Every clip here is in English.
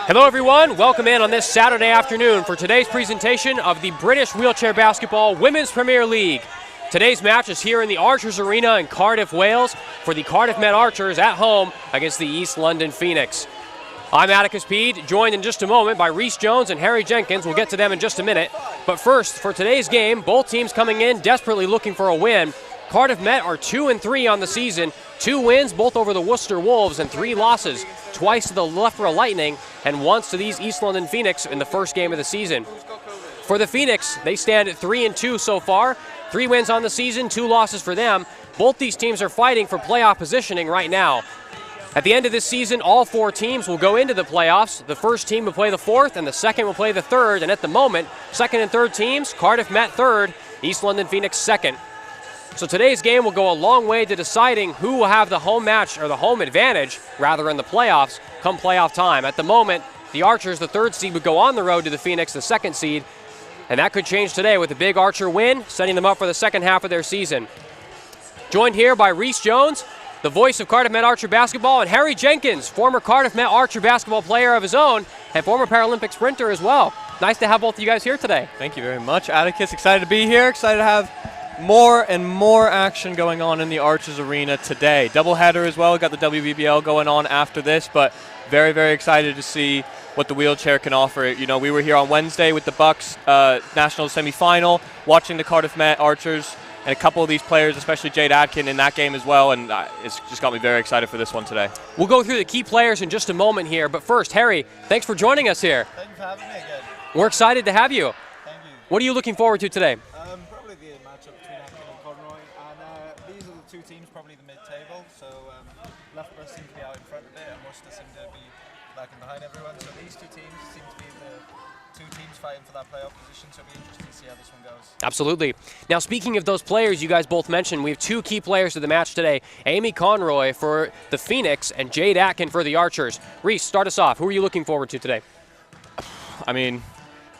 Hello everyone, welcome in on this Saturday afternoon for today's presentation of the British Wheelchair Basketball Women's Premier League. Today's match is here in the Archers Arena in Cardiff, Wales for the Cardiff Met Archers at home against the East London Phoenix. I'm Atticus Peed, joined in just a moment by Reese Jones and Harry Jenkins. We'll get to them in just a minute. But first, for today's game, both teams coming in desperately looking for a win. Cardiff Met are 2-3 on the season, 2 wins both over the Worcester Wolves and 3 losses, twice to the Loughborough Lightning and once to these East London Phoenix in the first game of the season. For the Phoenix, they stand at 3-2 so far, 3 wins on the season, 2 losses for them. Both these teams are fighting for playoff positioning right now. At the end of this season, all 4 teams will go into the playoffs. The first team will play the 4th and the second will play the 3rd. And at the moment, 2nd and 3rd teams, Cardiff Met 3rd, East London Phoenix 2nd. So today's game will go a long way to deciding who will have the home match, or the home advantage, rather, in the playoffs come playoff time. At the moment, the Archers, the 3rd seed, would go on the road to the Phoenix, the 2nd seed, and that could change today with a big Archer win, setting them up for the second half of their season. Joined here by Reese Jones, the voice of Cardiff Met Archer basketball, and Harry Jenkins, former Cardiff Met Archer basketball player of his own and former Paralympic sprinter as well. Nice to have both of you guys here today. Thank you very much, Atticus. Excited to be here, excited to have more and more action going on in the Archers Arena today. Doubleheader as well. We've got the WBBL going on after this, but very, very excited to see what the wheelchair can offer. You know, we were here on Wednesday with the Bucks national semifinal, watching the Cardiff Met Archers and a couple of these players, especially Jade Atkin in that game as well, and it's just got me very excited for this one today. We'll go through the key players in just a moment here, but first, Harry, thanks for joining us here. Thank you for having me again. We're excited to have you. Thank you. What are you looking forward to today? Probably the matchup between Atkin and Conroy, and these are the 2 teams probably the mid-table, so Loughborough seem to be out in front a bit and Worcester seem to be lacking behind everyone, so these 2 teams seem to be the 2 teams fighting for that playoff position, so it'll be interesting to see how this one goes. Absolutely. Now, speaking of those players you guys both mentioned, we have 2 key players to the match today, Amy Conroy for the Phoenix and Jade Atkin for the Archers. Reese, start us off. Who are you looking forward to today? I mean,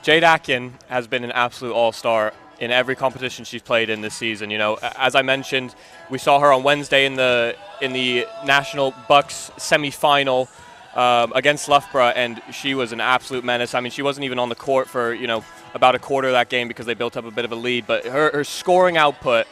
Jade Atkin has been an absolute all-star in every competition she's played in this season. You know, as I mentioned, we saw her on Wednesday in the National Bucks semi-final against Loughborough, and she was an absolute menace. I mean, she wasn't even on the court for, you know, about a quarter of that game because they built up a bit of a lead, but her scoring output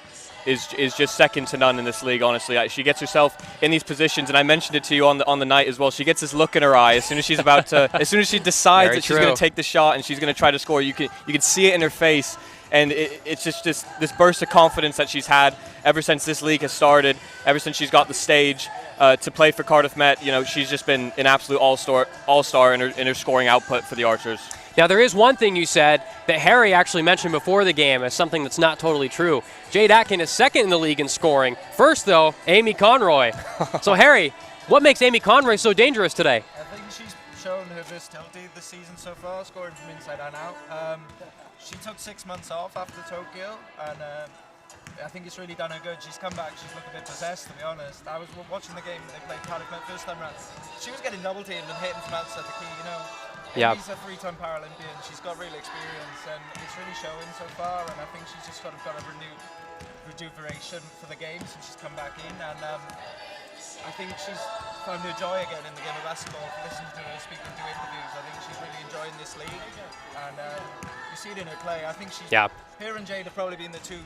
is just second to none in this league, honestly. She gets herself in these positions, and I mentioned it to you on the night as well. She gets this look in her eye as soon as she's about to, as soon as she decides that she's going to take the shot and she's going to try to score. You can see it in her face, and it's just this burst of confidence that she's had ever since this league has started, ever since she's got the stage to play for Cardiff Met. You know, she's just been an absolute all-star in her scoring output for the Archers. Now, there is one thing you said that Harry actually mentioned before the game as something that's not totally true. Jade Atkin is 2nd in the league in scoring. First, though, Amy Conroy. So, Harry, what makes Amy Conroy so dangerous today? I think she's shown her versatility this season so far, scoring from inside and out. She took 6 months off after Tokyo, and I think it's really done her good. She's come back, she's looked a bit possessed, to be honest. I was watching the game they played Cardiff Met first time around. She was getting double teamed and hitting from outside the key, you know. Yeah. She's a 3-time Paralympian. She's got real experience, and it's really showing so far. And I think she's just sort of got a rejuvenation for the game since she's come back in. And I think she's found her joy again in the game of basketball. Listening to her speaking to interviews, I think she's really enjoying this league, and you see it in her play. I think she's. Yeah. Her and Jade have probably been the 2.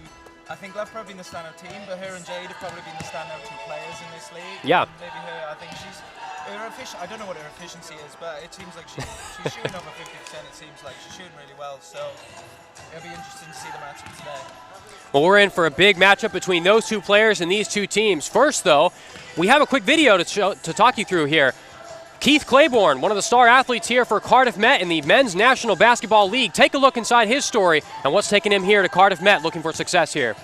I think Loughborough have been the standout team, but her and Jade have probably been the standout 2 players in this league. Yeah. And maybe her. I think she's. I don't know what her efficiency is, but it seems like she's shooting over 50%. It seems like she's shooting really well, so it'll be interesting to see the matchup today. Well, we're in for a big matchup between those 2 players and these 2 teams. First, though, we have a quick video to talk you through here. Keith Claiborne, one of the star athletes here for Cardiff Met in the Men's National Basketball League. Take a look inside his story and what's taking him here to Cardiff Met looking for success here.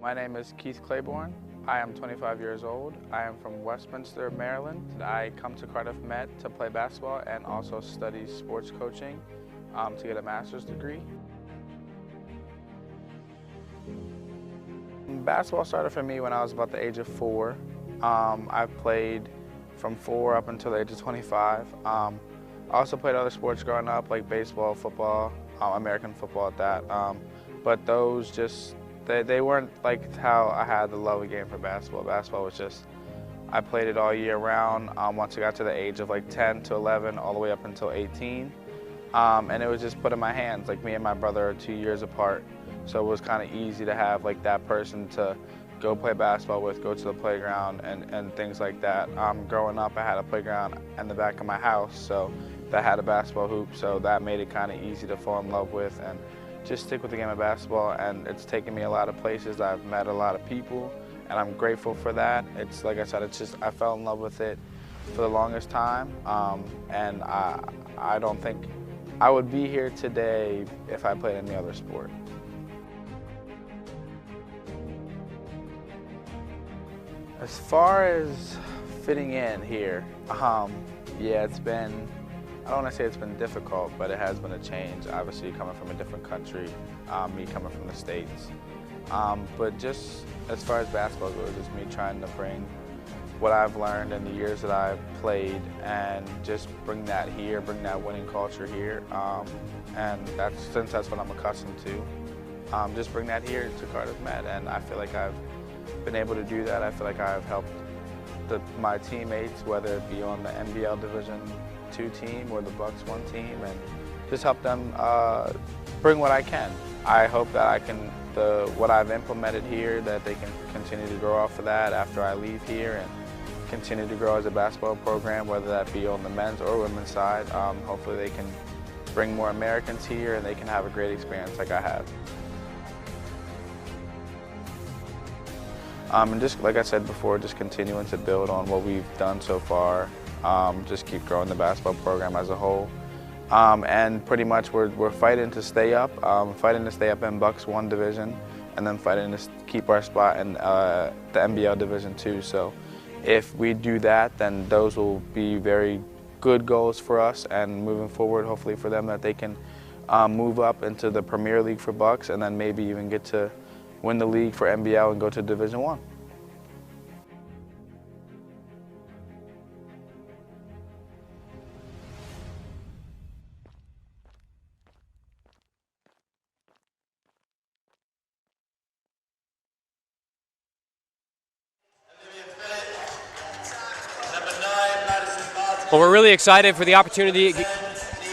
My name is Keith Claiborne. I am 25 years old. I am from Westminster, Maryland. I come to Cardiff Met to play basketball and also study sports coaching to get a master's degree. Basketball started for me when I was about the age of 4. I've played from 4 up until the age of 25. I also played other sports growing up, like baseball, football, American football at that. But those just, they weren't like how I had the love of game for basketball. Basketball was just, I played it all year round. Once I got to the age of like 10 to 11, all the way up until 18. And it was just put in my hands. Like me and my brother are 2 years apart. So it was kind of easy to have like that person to go play basketball with, go to the playground and things like that. Growing up, I had a playground in the back of my house, so that had a basketball hoop, so that made it kind of easy to fall in love with and just stick with the game of basketball. And it's taken me a lot of places. I've met a lot of people, and I'm grateful for that. It's like I said, it's just I fell in love with it for the longest time, and I don't think I would be here today if I played any other sport. As far as fitting in here, yeah, it's been, I don't want to say it's been difficult, but it has been a change. Obviously, coming from a different country, me coming from the States. But just as far as basketball goes, it's me trying to bring what I've learned in the years that I've played and just bring that here, bring that winning culture here. And since that's what I'm accustomed to, just bring that here to Cardiff Met. And I feel like I've been able to do that. I feel like I've helped my teammates, whether it be on the NBL Division II team or the Bucks 1 team, and just help them bring what I can. I hope that I can, what I've implemented here, that they can continue to grow off of that after I leave here and continue to grow as a basketball program, whether that be on the men's or women's side. Hopefully they can bring more Americans here and they can have a great experience like I have. And just like I said before, just continuing to build on what we've done so far, just keep growing the basketball program as a whole. And pretty much we're fighting to stay up, in Bucks 1 division, and then fighting to keep our spot in the NBL Division II. So if we do that, then those will be very good goals for us, and moving forward, hopefully for them, that they can move up into the Premier League for Bucks, and then maybe even get to win the league for NBL and go to Division I. Well, we're really excited for the opportunity.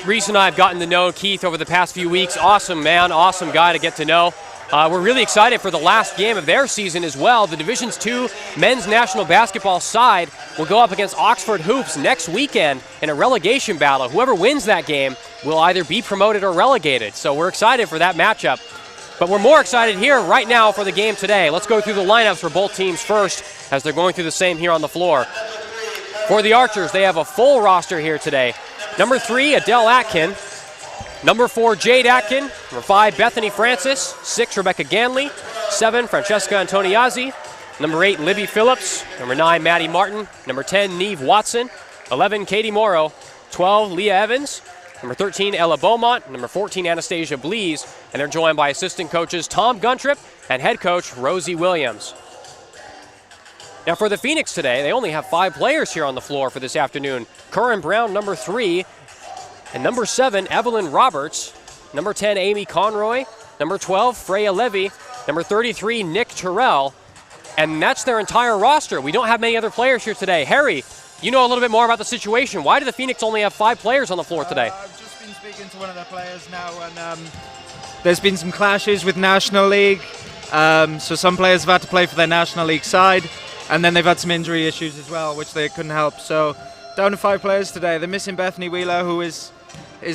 Reese and I have gotten to know Keith over the past few weeks. Awesome man, awesome guy to get to know. We're really excited for the last game of their season as well. The Division II men's national basketball side will go up against Oxford Hoops next weekend in a relegation battle. Whoever wins that game will either be promoted or relegated. So we're excited for that matchup. But we're more excited here right now for the game today. Let's go through the lineups for both teams first as they're going through the same here on the floor. For the Archers, they have a full roster here today. Number 3, Adele Atkin. Number 4, Jade Atkin. Number 5, Bethany Francis. 6, Rebecca Ganley. 7, Francesca Antoniazzi. Number 8, Libby Phillips. Number 9, Maddie Martin. Number 10, Neve Watson. 11, Katie Morrow. 12, Leah Evans. Number 13, Ella Beaumont. Number 14, Anastasia Blees. And they're joined by assistant coaches Tom Guntrip and head coach Rosie Williams. Now for the Phoenix today, they only have 5 players here on the floor for this afternoon. Curran Brown, number 3, and number 7, Evelyn Roberts. Number 10, Amy Conroy. Number 12, Freya Levy. Number 33, Nick Terrell. And that's their entire roster. We don't have many other players here today. Harry, you know a little bit more about the situation. Why do the Phoenix only have 5 players on the floor today? I've just been speaking to one of their players now, and there's been some clashes with National League. So some players have had to play for their National League side. And then they've had some injury issues as well, which they couldn't help. So down to 5 players today. They're missing Bethany Wheeler, who is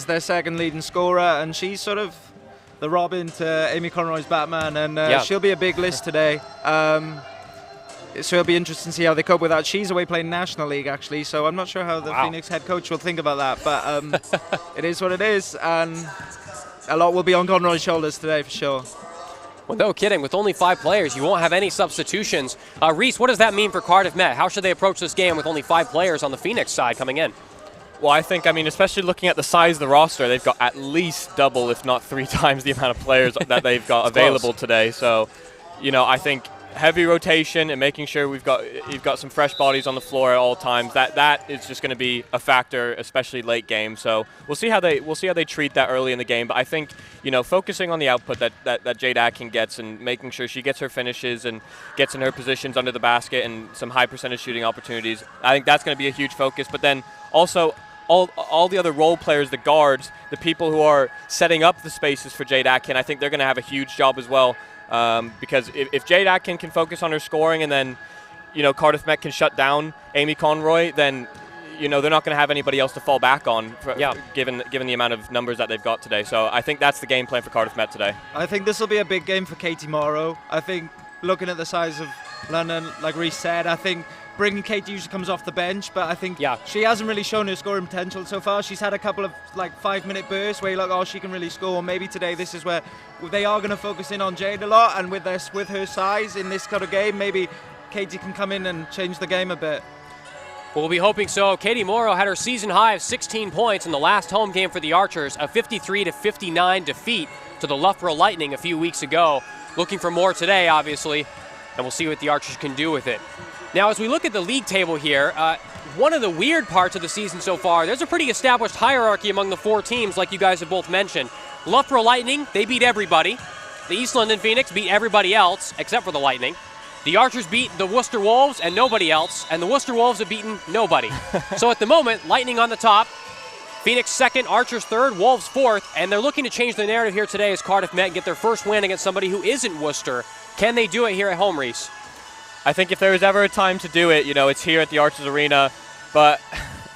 their second leading scorer, and she's sort of the Robin to Amy Conroy's Batman, and she'll be a big list today. So it'll be interesting to see how they cope with that. She's away playing National League, actually, so I'm not sure how the Phoenix head coach will think about that, but it is what it is, and a lot will be on Conroy's shoulders today for sure. Well, no kidding. With only 5 players, you won't have any substitutions. Reese, what does that mean for Cardiff Met? How should they approach this game with only 5 players on the Phoenix side coming in? Well, I think, especially looking at the size of the roster, they've got at least double, if not 3 times the amount of players that they've got available today. So, I think heavy rotation and making sure you've got some fresh bodies on the floor at all times. That is just going to be a factor, especially late game. So we'll see how they treat that early in the game. But I think, focusing on the output that Jade Atkin gets and making sure she gets her finishes and gets in her positions under the basket and some high percentage shooting opportunities, I think that's going to be a huge focus. But then also all the other role players, the guards, the people who are setting up the spaces for Jade Atkin, I think they're going to have a huge job as well. Because if Jade Atkin can focus on her scoring and then, Cardiff Met can shut down Amy Conroy, then, they're not going to have anybody else to fall back on, given the amount of numbers that they've got today. So I think that's the game plan for Cardiff Met today. I think this will be a big game for Katie Morrow. I think looking at the size of London, like Reece said, I think bringing Katie usually comes off the bench, but I think she hasn't really shown her scoring potential so far. She's had a couple of 5-minute bursts where you're like, oh, she can really score. Maybe today this is where they are going to focus in on Jade a lot, and with her size in this kind of game, maybe Katie can come in and change the game a bit. We'll be hoping so. Katie Morrow had her season high of 16 points in the last home game for the Archers, a 53-59 defeat to the Loughborough Lightning a few weeks ago. Looking for more today, obviously, and we'll see what the Archers can do with it. Now, as we look at the league table here, one of the weird parts of the season so far, there's a pretty established hierarchy among the 4 teams, like you guys have both mentioned. Loughborough Lightning, they beat everybody. The East London Phoenix beat everybody else, except for the Lightning. The Archers beat the Worcester Wolves and nobody else, and the Worcester Wolves have beaten nobody. So at the moment, Lightning on the top, Phoenix second, Archers third, Wolves fourth, and they're looking to change the narrative here today as Cardiff Met and get their first win against somebody who isn't Worcester. Can they do it here at home, Reece? I think if there was ever a time to do it, it's here at the Archers Arena, but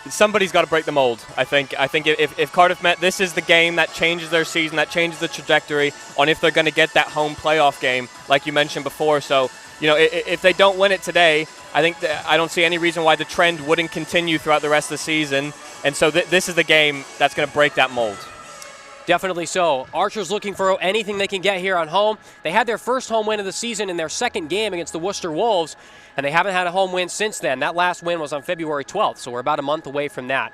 somebody's got to break the mold. I think if Cardiff Met, this is the game that changes their season, that changes the trajectory on if they're going to get that home playoff game, like you mentioned before. So, if they don't win it today, I don't see any reason why the trend wouldn't continue throughout the rest of the season. And so this is the game that's going to break that mold. Definitely so. Archers looking for anything they can get here on home. They had their first home win of the season in their second game against the Worcester Wolves, and they haven't had a home win since then. That last win was on February 12th, so we're about a month away from that.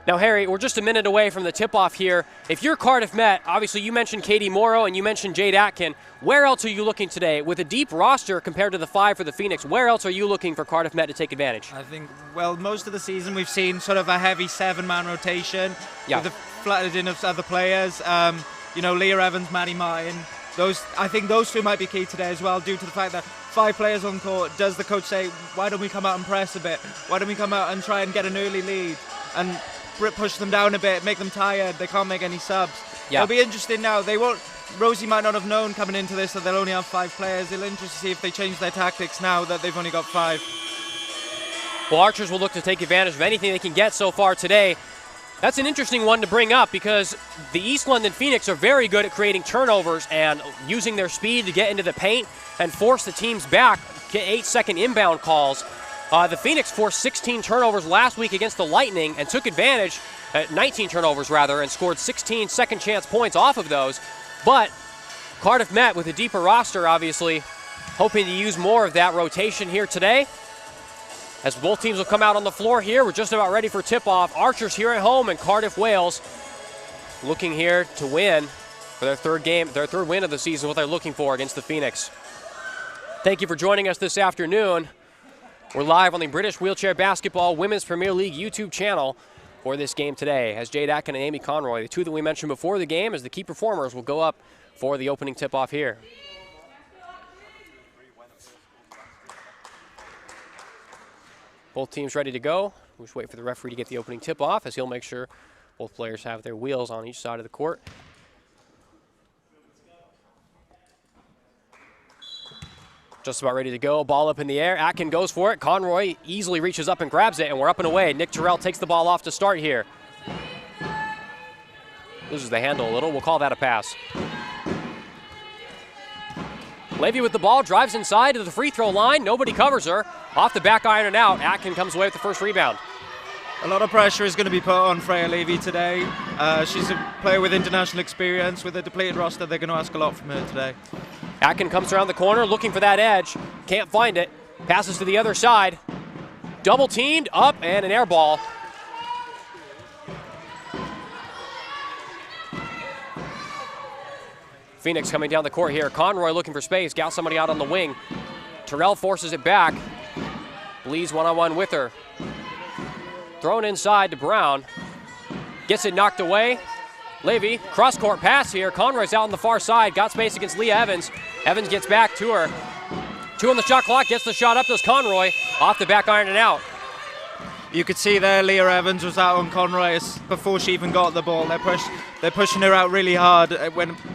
Now, Harry, we're just a minute away from the tip-off here. If you're Cardiff Met, obviously you mentioned Katie Morrow and you mentioned Jade Atkin. Where else are you looking today? With a deep roster compared to the 5 for the Phoenix, where else are you looking for Cardiff Met to take advantage? I think, most of the season we've seen sort of a heavy 7-man rotation with the flooded in of other players. Leah Evans, Maddie Martin. I think those 2 might be key today as well, due to the fact that 5 players on court. Does the coach say, why don't we come out and press a bit? Why don't we come out and try and get an early lead? And push them down a bit, make them tired. They can't make any subs. It'll be interesting now. Rosie might not have known coming into this that they'll only have 5 players. It'll be interesting to see if they change their tactics now that they've only got 5. Well, Archers will look to take advantage of anything they can get so far today. That's an interesting one to bring up because the East London Phoenix are very good at creating turnovers and using their speed to get into the paint and force the teams back, get 8-second inbound calls. The Phoenix forced 16 turnovers last week against the Lightning and took advantage, 19 turnovers rather, and scored 16 second chance points off of those. But Cardiff Met with a deeper roster, obviously, hoping to use more of that rotation here today. As both teams will come out on the floor here, we're just about ready for tip-off. Archers here at home and Cardiff, Wales, looking here to win for their third win of the season, what they're looking for against the Phoenix. Thank you for joining us this afternoon. We're live on the British Wheelchair Basketball Women's Premier League YouTube channel for this game today, as Jade Atkin and Amy Conroy, the 2 that we mentioned before the game, as the key performers, will go up for the opening tip-off here. Both teams ready to go. We'll just wait for the referee to get the opening tip-off, as he'll make sure both players have their wheels on each side of the court. Just about ready to go. Ball up in the air. Atkin goes for it. Conroy easily reaches up and grabs it, and we're up and away. Nick Terrell takes the ball off to start here. Loses the handle a little. We'll call that a pass. Levy with the ball, drives inside to the free throw line. Nobody covers her. Off the back iron and out. Atkin comes away with the first rebound. A lot of pressure is going to be put on Freya Levy today. She's a player with international experience. With a depleted roster, they're going to ask a lot from her today. Atkin comes around the corner looking for that edge. Can't find it. Passes to the other side. Double teamed, up, and an air ball. Phoenix coming down the court here. Conroy looking for space. Got somebody out on the wing. Terrell forces it back. Blees one-on-one with her. Thrown inside to Brown. Gets it knocked away. Levy, cross-court pass here. Conroy's out on the far side. Got space against Leah Evans. Evans gets back to her. 2 on the shot clock. Gets the shot up. Does Conroy. Off the back iron and out. You could see there Leah Evans was out on Conroy before she even got the ball. They're pushing her out really hard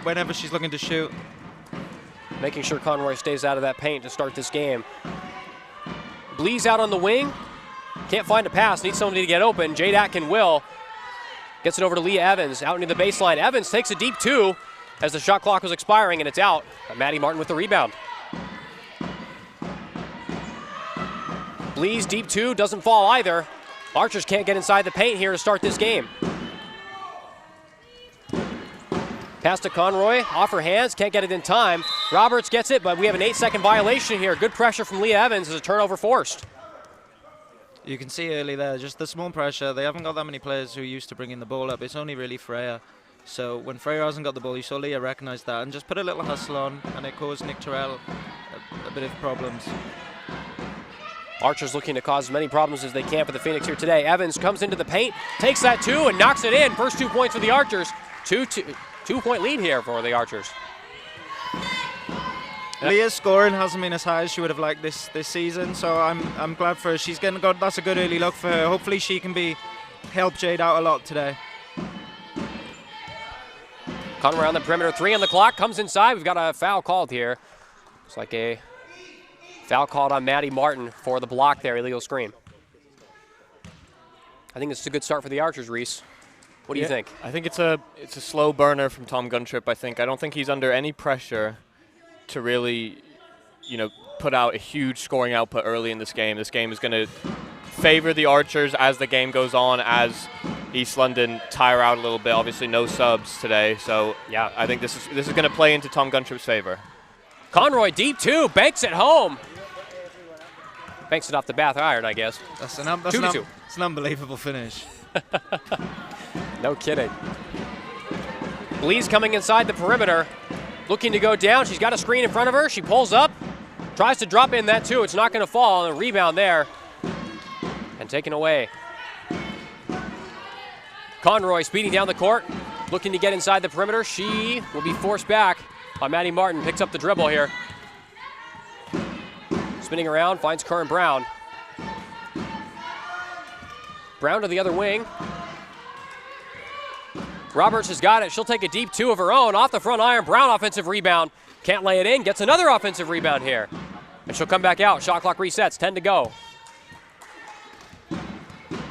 whenever she's looking to shoot. Making sure Conroy stays out of that paint to start this game. Blees out on the wing. Can't find a pass. Needs somebody to get open. Jade Atkin will. Gets it over to Leah Evans. Out into the baseline. Evans takes a deep 2 as the shot clock was expiring, and it's out. Maddie Martin with the rebound. Blees deep 2 doesn't fall either. Archers can't get inside the paint here to start this game. Pass to Conroy, off her hands, can't get it in time. Roberts gets it, but we have an 8-second violation here. Good pressure from Leah Evans as a turnover forced. You can see early there, just the small pressure. They haven't got that many players who are used to bringing the ball up. It's only really Freya. So when Freya hasn't got the ball, you saw Leah recognize that and just put a little hustle on, and it caused Nick Terrell a bit of problems. Archers looking to cause as many problems as they can for the Phoenix here today. Evans comes into the paint, takes that 2 and knocks it in. First 2 points for the Archers. 2-point lead here for the Archers. Leah's scoring hasn't been as high as she would have liked this season, so I'm glad for her. She's getting good. That's a good early look for her. Hopefully she can help Jade out a lot today. Conroy on the perimeter, 3 on the clock, comes inside. We've got a foul called here. Looks like a foul called on Maddie Martin for the block there, illegal screen. I think this is a good start for the Archers, Reese. What do you think? I think it's a slow burner from Tom Guntrip, I don't think he's under any pressure to really, put out a huge scoring output early in this game. This game is going to favor the Archers as the game goes on, as East London tire out a little bit. Obviously no subs today, so yeah, I think this is going to play into Tom Guntrip's favor. Conroy deep 2, banks it home. Banks it off the back iron, I guess. That's 2-2. It's an unbelievable finish. No kidding. Blees coming inside the perimeter, looking to go down. She's got a screen in front of her. She pulls up, tries to drop in that 2. It's not going to fall. And a rebound there and taken away. Conroy speeding down the court, looking to get inside the perimeter. She will be forced back by Maddie Martin. Picks up the dribble here. Spinning around, finds Curran Brown. Brown to the other wing. Roberts has got it. She'll take a deep 2 of her own. Off the front iron, Brown offensive rebound. Can't lay it in, gets another offensive rebound here. And she'll come back out. Shot clock resets, 10 to go.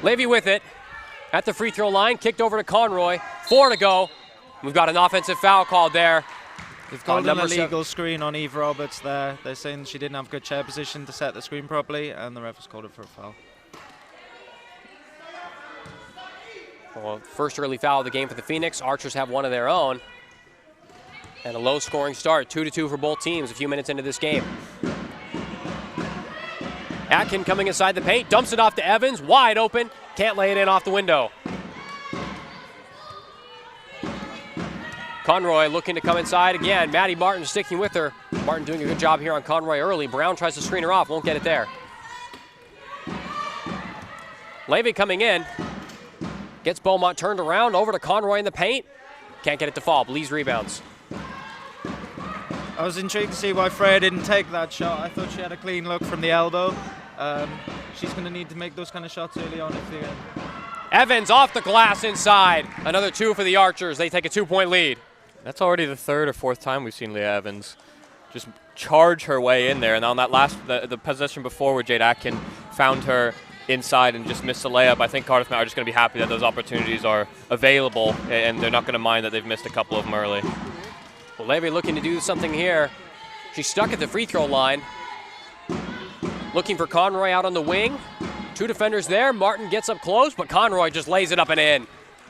Levy with it. At the free throw line, kicked over to Conroy. 4 to go. We've got an offensive foul called there. They've called an illegal screen on Eve Roberts there. They're saying she didn't have good chair position to set the screen properly, and the ref has called it for a foul. Well, first early foul of the game for the Phoenix. Archers have one of their own. And a low-scoring start, 2-2 for both teams a few minutes into this game. Atkin coming inside the paint, dumps it off to Evans, wide open. Can't lay it in off the window. Conroy looking to come inside again. Maddie Martin sticking with her. Martin doing a good job here on Conroy early. Brown tries to screen her off, won't get it there. Levy coming in. Gets Beaumont turned around, over to Conroy in the paint. Can't get it to fall. Blees rebounds. I was intrigued to see why Freya didn't take that shot. I thought she had a clean look from the elbow. She's going to need to make those kind of shots early on if they're... Evans off the glass inside. Another 2 for the Archers. They take a 2-point lead. That's already the 3rd or 4th time we've seen Leah Evans just charge her way in there. And on that the possession before where Jade Atkin found her inside and just missed a layup, I think Cardiff Met are just going to be happy that those opportunities are available, and they're not going to mind that they've missed a couple of them early. Well, Levy looking to do something here. She's stuck at the free throw line. Looking for Conroy out on the wing. 2 defenders there. Martin gets up close, but Conroy just lays it up and in.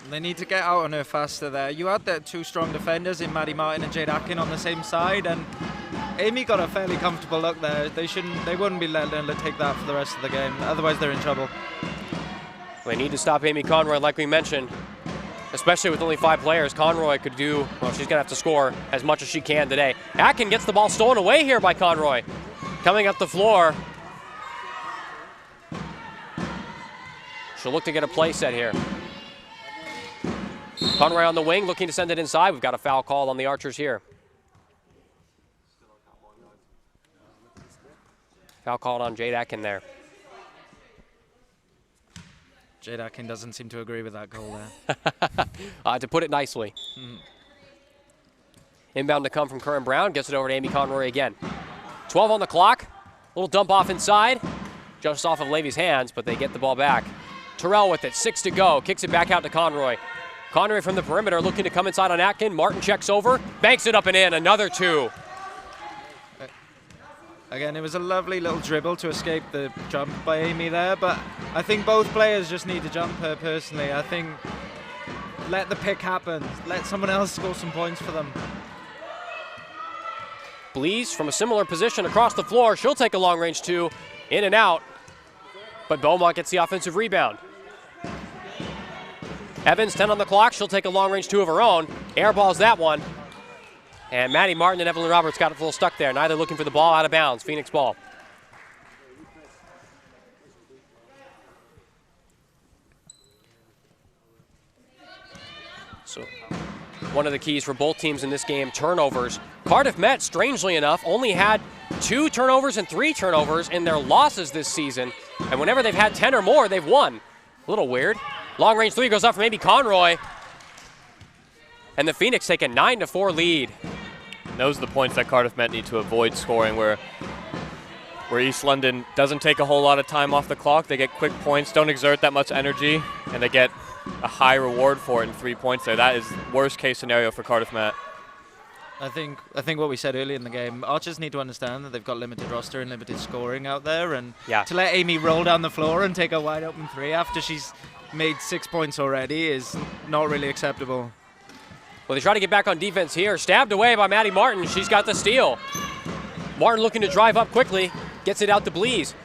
They need to get out on her faster there. You had that 2 strong defenders in Maddie Martin and Jade Atkin on the same side, and Amy got a fairly comfortable look there. They wouldn't be letting her take that for the rest of the game. Otherwise, they're in trouble. They need to stop Amy Conroy, like we mentioned. Especially with only 5 players, Conroy could she's going to have to score as much as she can today. Atkin gets the ball stolen away here by Conroy. coming up the floor. She'll look to get a play set here. Conroy on the wing, looking to send it inside. We've got a foul call on the Archers here. Foul called on Jade Atkin there. Jade Atkin doesn't seem to agree with that goal there. To put it nicely. Inbound to come from Curran Brown. Gets it over to Amy Conroy again. 12 on the clock. Little dump off inside. Just off of Levy's hands, but they get the ball back. Terrell with it. 6 to go. Kicks it back out to Conroy. Conroy from the perimeter looking to come inside on Atkin. Martin checks over. Banks it up and in. Another 2. Again, it was a lovely little dribble to escape the jump by Amy there, but I think both players just need to jump her personally. I think let the pick happen. Let someone else score some points for them. Blees from a similar position across the floor. She'll take a long range 2. In and out. But Beaumont gets the offensive rebound. Evans, 10 on the clock. She'll take a long range 2 of her own. Airballs that one. And Maddie Martin and Evelyn Roberts got a little stuck there. Neither looking for the ball, out of bounds. Phoenix ball. So one of the keys for both teams in this game, turnovers. Cardiff Met, strangely enough, only had 2 turnovers and 3 turnovers in their losses this season. And whenever they've had 10 or more, they've won. A little weird. Long range 3 goes up for maybe Conroy. And the Phoenix take a 9-4 lead. Those are the points that Cardiff Met need to avoid scoring, where East London doesn't take a whole lot of time off the clock. They get quick points, don't exert that much energy, and they get a high reward for it in 3 points there. That is worst case scenario for Cardiff Met. I think what we said earlier in the game, Archers need to understand that they've got limited roster and limited scoring out there, and to let Amy roll down the floor and take a wide open 3 after she's made 6 points already is not really acceptable. Well, they try to get back on defense here. Stabbed away by Maddie Martin. She's got the steal. Martin looking to drive up quickly. Gets it out to Blees.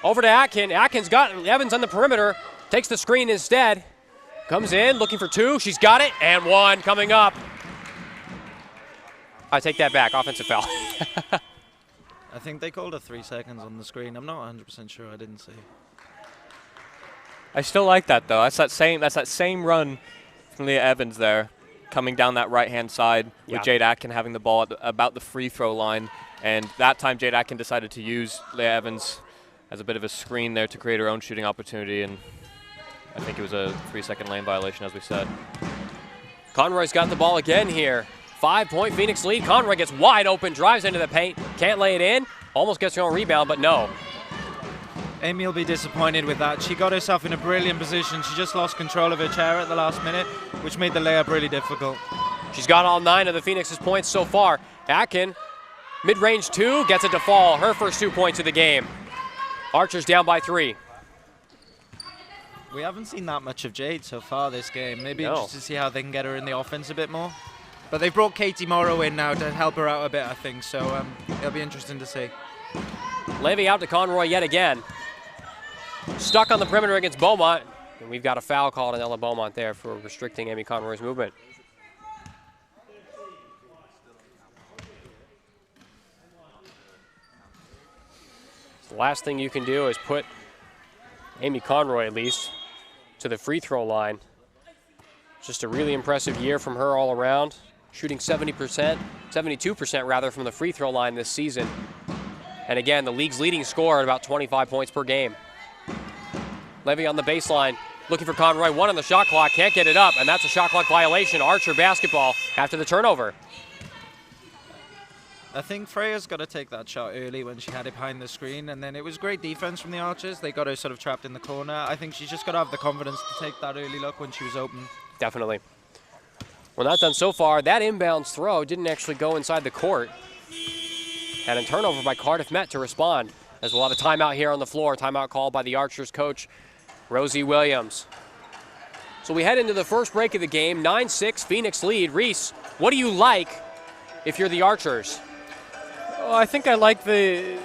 Over to Atkin. Atkin's got Evans on the perimeter. Takes the screen instead. Comes in, looking for 2. She's got it. And 1 coming up. I take that back. Offensive foul. I think they called her 3 seconds on the screen. I'm not 100% sure. I didn't see. I still like that, though. That's that same run from Leah Evans there, coming down that right-hand side with Jade Atkin having the ball at about the free throw line. And that time Jade Atkin decided to use Leah Evans as a bit of a screen there to create her own shooting opportunity. And I think it was a 3-second lane violation, as we said. Conroy's got the ball again here. 5-point Phoenix lead. Conroy gets wide open, drives into the paint. Can't lay it in. Almost gets her own rebound, but no. Amy will be disappointed with that. She got herself in a brilliant position. She just lost control of her chair at the last minute, which made the layup really difficult. She's got all 9 of the Phoenix's points so far. Atkin, mid-range 2, gets it to fall. Her first 2 points of the game. Archers down by 3. We haven't seen that much of Jade so far this game. Maybe just to see how they can get her in the offense a bit more. But they've brought Katie Morrow in now to help her out a bit, I think. So it'll be interesting to see. Levy out to Conroy yet again. Stuck on the perimeter against Beaumont. And we've got a foul called on Ella Beaumont there for restricting Amy Conroy's movement. The last thing you can do is put Amy Conroy, at least, to the free throw line. Just a really impressive year from her all around. Shooting 72% rather, from the free throw line this season. And again, the league's leading scorer at about 25 points per game. Levy on the baseline, looking for Conroy. 1 on the shot clock, can't get it up, and that's a shot clock violation. Archer basketball after the turnover. I think Freya's got to take that shot early when she had it behind the screen, and then it was great defense from the Archers. They got her sort of trapped in the corner. I think she's just got to have the confidence to take that early look when she was open. Definitely. Well, not done so far. That inbounds throw didn't actually go inside the court. And a turnover by Cardiff Met to respond, as we'll have a timeout here on the floor. Timeout called by the Archers coach, Rosie Williams. So we head into the first break of the game. 9-6 Phoenix lead. Reese, what do you like if you're the Archers? Well, I think I like the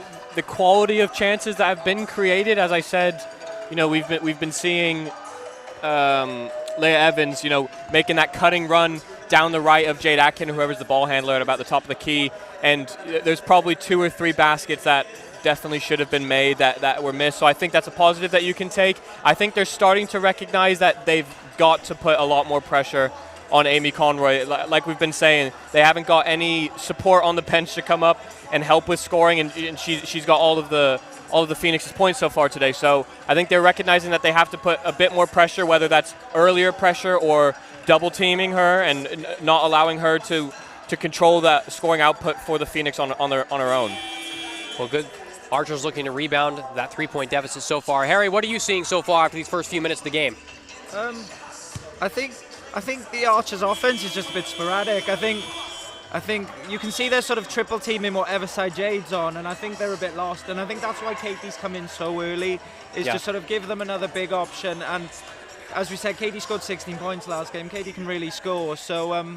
quality of chances that have been created. As I said, you know, we've been seeing Leah Evans, you know, making that cutting run down the right of Jade Atkin, whoever's the ball handler, at about the top of the key. And there's probably 2 or 3 baskets that definitely should have been made that were missed. So I think that's a positive that you can take. I think they're starting to recognize that they've got to put a lot more pressure on Amy Conroy. Like we've been saying, they haven't got any support on the bench to come up and help with scoring, and she's got all of the Phoenix's points so far today. So I think they're recognizing that they have to put a bit more pressure, whether that's earlier pressure or double teaming her and not allowing her to control that scoring output for the Phoenix on her own. Well, good. Archer's looking to rebound that 3-point deficit so far. Harry, what are you seeing so far after these first few minutes of the game? I think the Archers' offense is just a bit sporadic. I think you can see they're sort of triple teaming whatever side Jade's on, and I think they're a bit lost. And I think that's why Katie's come in so early, is to sort of give them another big option. And as we said, Katie scored 16 points last game. Katie can really score, so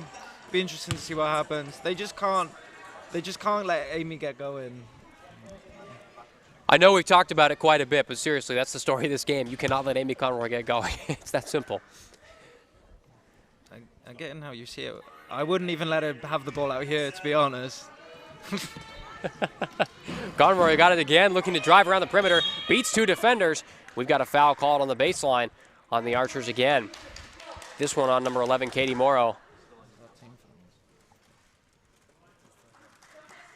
be interesting to see what happens. They just can't let Amy get going. I know we've talked about it quite a bit, but seriously, that's the story of this game. You cannot let Amy Conroy get going. It's that simple. I'm getting how you see it. I wouldn't even let her have the ball out here, to be honest. Conroy got it again, looking to drive around the perimeter, beats 2 defenders. We've got a foul called on the baseline on the Archers again. This one on number 11, Katie Morrow.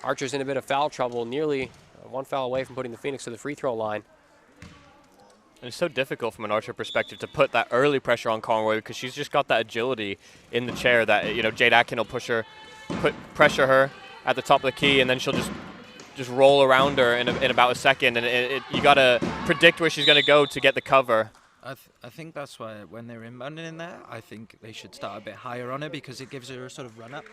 Archers in a bit of foul trouble, nearly 1 foul away from putting the Phoenix to the free throw line. And it's so difficult from an Archer perspective to put that early pressure on Conroy because she's just got that agility in the chair that, you know, Jade Atkin will pressure her at the top of the key, and then she'll just roll around her in about a second, and you got to predict where she's going to go to get the cover. I think that's why when they're inbounding in there, I think they should start a bit higher on her because it gives her a sort of run-up.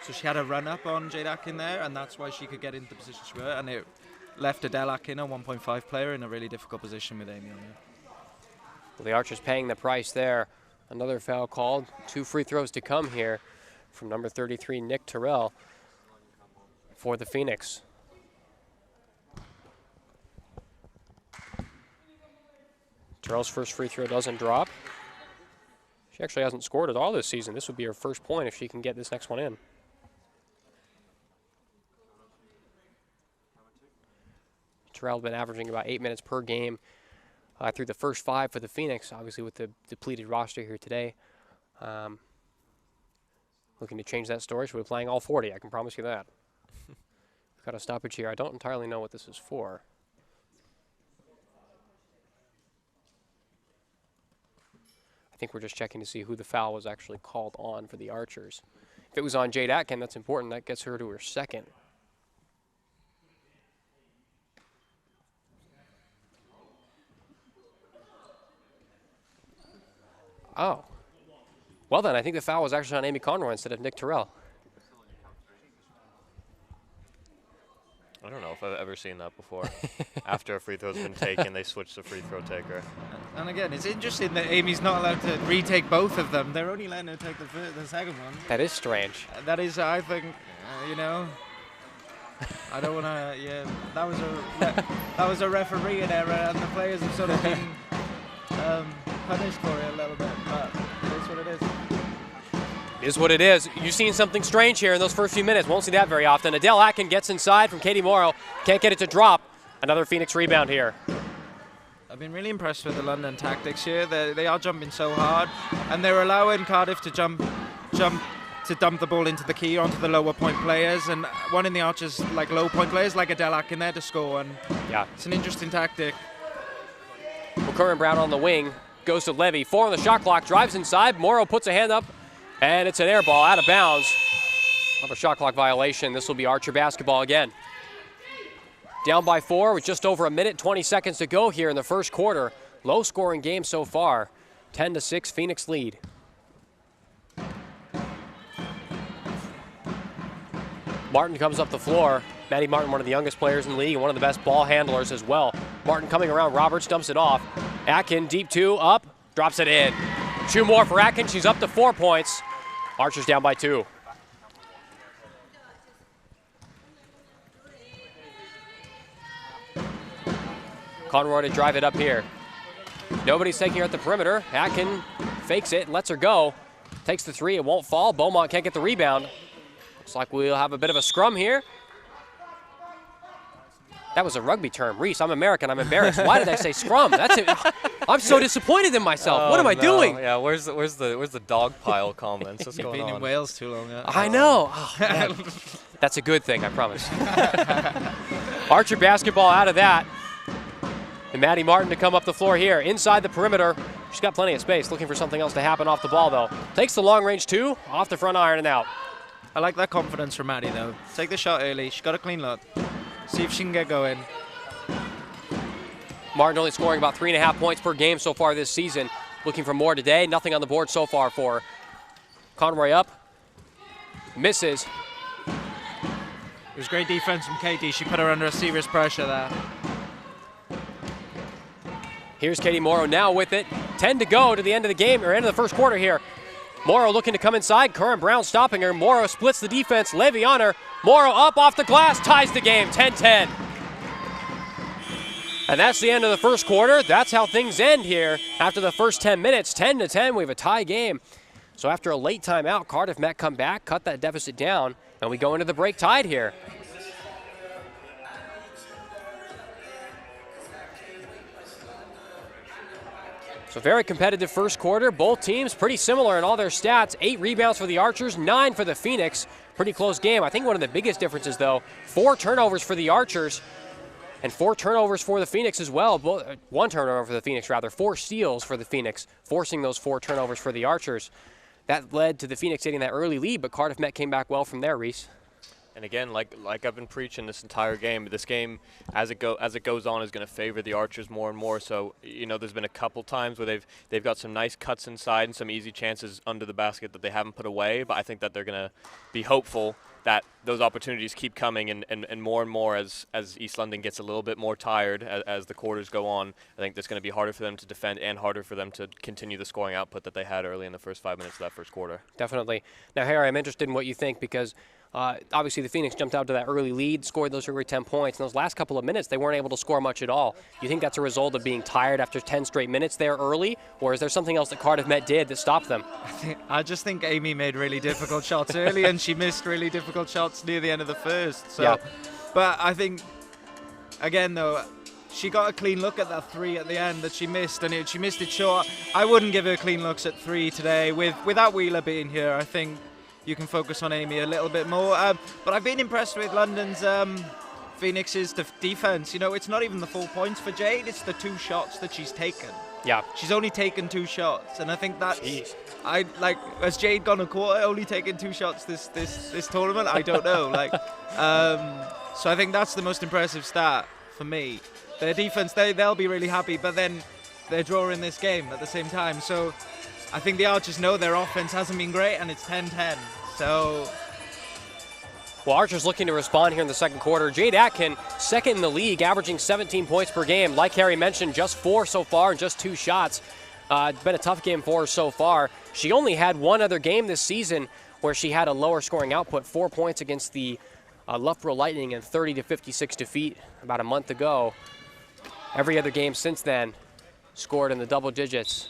So she had a run-up on Jade Atkin there, and that's why she could get into the position she was, and it left Adele Atkin, a 1.5 player, in a really difficult position with Amy on her. Well, the Archers paying the price there. Another foul called. 2 free throws to come here from number 33, Nick Terrell, for the Phoenix. Terrell's first free throw doesn't drop. She actually hasn't scored at all this season. This would be her first point if she can get this next one in. Terrell's been averaging about 8 minutes per game through the first 5 for the Phoenix, obviously with the depleted roster here today. Looking to change that story. She'll be playing all 40, I can promise you that. We've got a stoppage here. I don't entirely know what this is for. I think we're just checking to see who the foul was actually called on for the Archers. If it was on Jade Atkin, that's important. That gets her to her second. Oh. Well then, I think the foul was actually on Amy Conroy instead of Nick Terrell. I don't know if I've ever seen that before. After a free throw's been taken, they switch the free throw taker. And again, it's interesting that Amy's not allowed to retake both of them. They're only letting her take the second one. That is strange. That is, I think, you know, I don't want to, yeah, that was a refereeing error, and the players have sort of been punished for it a little bit, but it is what it is. It is what it is. You've seen something strange here in those first few minutes. Won't see that very often. Adele Atkin gets inside from Katie Morrow. Can't get it to drop. Another Phoenix rebound here. I've been really impressed with the London tactics here. They are jumping so hard, and they're allowing Cardiff to dump the ball into the key onto the lower point players, and one in the Archers like low point players like Adele Atkin there to score. And yeah, it's an interesting tactic. Well, Curran Brown on the wing goes to Levy. 4 on the shot clock. Drives inside. Morrow puts a hand up. And it's an air ball out of bounds. Another shot clock violation. This will be Archer basketball again. Down by 4 with just over a minute, 20 seconds to go here in the first quarter. Low scoring game so far. 10-6 Phoenix lead. Martin comes up the floor. Maddie Martin, one of the youngest players in the league and one of the best ball handlers as well. Martin coming around Roberts, dumps it off. Atkin, deep 2, up, drops it in. 2 more for Atkin. She's up to 4 points. Archers down by 2. Conroy to drive it up here. Nobody's taking her at the perimeter. Atkin fakes it and lets her go. Takes the 3, it won't fall. Beaumont can't get the rebound. Looks like we'll have a bit of a scrum here. That was a rugby term. Reese, I'm American. I'm embarrassed. Why did I say scrum? That's it. I'm so disappointed in myself. What am I doing? Yeah, where's the dog pile comments? What's You've going been on? in Wales too long. I know. Oh, man. That's a good thing, I promise. Archer basketball out of that. And Maddie Martin to come up the floor here. Inside the perimeter. She's got plenty of space. Looking for something else to happen off the ball, though. Takes the long range two. Off the front iron and out. I like that confidence from Maddie, though. Take the shot early. She's got a clean look. See if she can get going. Martin only scoring about 3.5 points per game so far this season. Looking for more today. Nothing on the board so far for her. Conroy up. Misses. It was great defense from Katie. She put her under a serious pressure there. Here's Katie Morrow now with it. 10 to go to the end of the game, or end of the first quarter here. Morrow looking to come inside. Curran Brown stopping her. Morrow splits the defense. Levy on her. Morrow up off the glass. Ties the game. 10-10. And that's the end of the first quarter. That's how things end here after the first 10 minutes. 10-10. We have a tie game. So after a late timeout, Cardiff Met come back, cut that deficit down, and we go into the break tied here. So very competitive first quarter. Both teams pretty similar in all their stats. 8 rebounds for the Archers, 9 for the Phoenix. Pretty close game. I think one of the biggest differences, though, 4 turnovers for the Archers and 4 turnovers for the Phoenix as well. 1 turnover for the Phoenix, rather. 4 steals for the Phoenix, forcing those 4 turnovers for the Archers. That led to the Phoenix getting that early lead, but Cardiff Met came back well from there, Reese. And again, like I've been preaching this entire game, this game as it goes on is going to favor the Archers more and more. So there's been a couple times where they've got some nice cuts inside and some easy chances under the basket that they haven't put away. But I think that they're going to be hopeful that those opportunities keep coming and more as East London gets a little bit more tired as the quarters go on. I think it's going to be harder for them to defend and harder for them to continue the scoring output that they had early in the first 5 minutes of that first quarter. Definitely. Now, Harry, I'm interested in what you think because obviously the Phoenix jumped out to that early lead, scored those early 10 points. In those last couple of minutes, they weren't able to score much at all. You think that's a result of being tired after 10 straight minutes there early, or is there something else that Cardiff Met did that stopped them? I just think Amy made really difficult shots early, and she missed really difficult shots near the end of the first. So, yeah. But I think, again, though, she got a clean look at that 3 at the end that she missed, and she missed it short. I wouldn't give her clean looks at 3 today. Without Wheeler being here, I think you can focus on Amy a little bit more. But I've been impressed with London's Phoenix's defense. It's not even the full points for Jade. It's the 2 shots that she's taken. Yeah. She's only taken 2 shots, and I think that's. Has Jade gone a quarter only taken 2 shots this tournament? I don't know. So I think that's the most impressive stat for me. Their defense, they'll be really happy, but then they're drawing this game at the same time. So I think the Archers know their offense hasn't been great, and it's 10-10. So. Well, Archer's looking to respond here in the second quarter. Jade Atkin, second in the league, averaging 17 points per game. Like Harry mentioned, just 4 so far and just 2 shots. It's been a tough game for her so far. She only had one other game this season where she had a lower scoring output, 4 points against the Loughborough Lightning in 30-56 defeat about a month ago. Every other game since then scored in the double digits.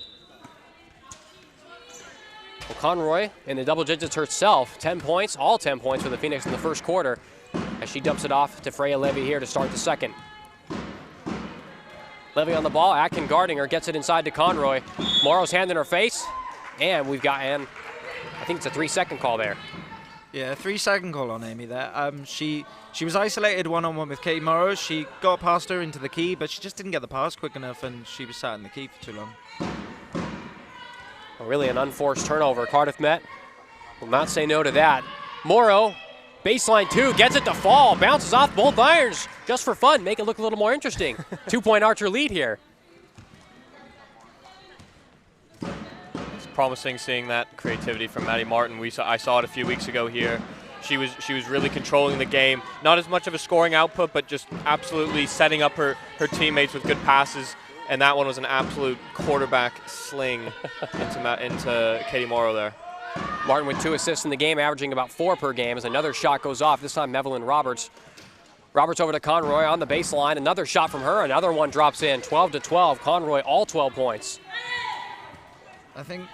Well, Conroy in the double digits herself, 10 points, all 10 points for the Phoenix in the first quarter as she dumps it off to Freya Levy here to start the second. Levy on the ball, Atkin guarding her, gets it inside to Conroy. Morrow's hand in her face, and I think it's a 3-second call there. Yeah, 3-second call on Amy there. She was isolated one-on-one with Katie Morrow. She got past her into the key, but she just didn't get the pass quick enough, and she was sat in the key for too long. Really an unforced turnover. Cardiff Met will not say no to that. Morrow, baseline 2, gets it to fall, bounces off both irons just for fun, make it look a little more interesting. 2-point Archer lead here. It's promising seeing that creativity from Maddie Martin. I saw it a few weeks ago here. She was really controlling the game. Not as much of a scoring output, but just absolutely setting up her teammates with good passes. And that one was an absolute quarterback sling into Katie Morrow there. Martin with 2 assists in the game, averaging about 4 per game as another shot goes off, this time Evelyn Roberts. Roberts over to Conroy on the baseline. Another shot from her. Another one drops in. 12-12. Conroy all 12 points. I think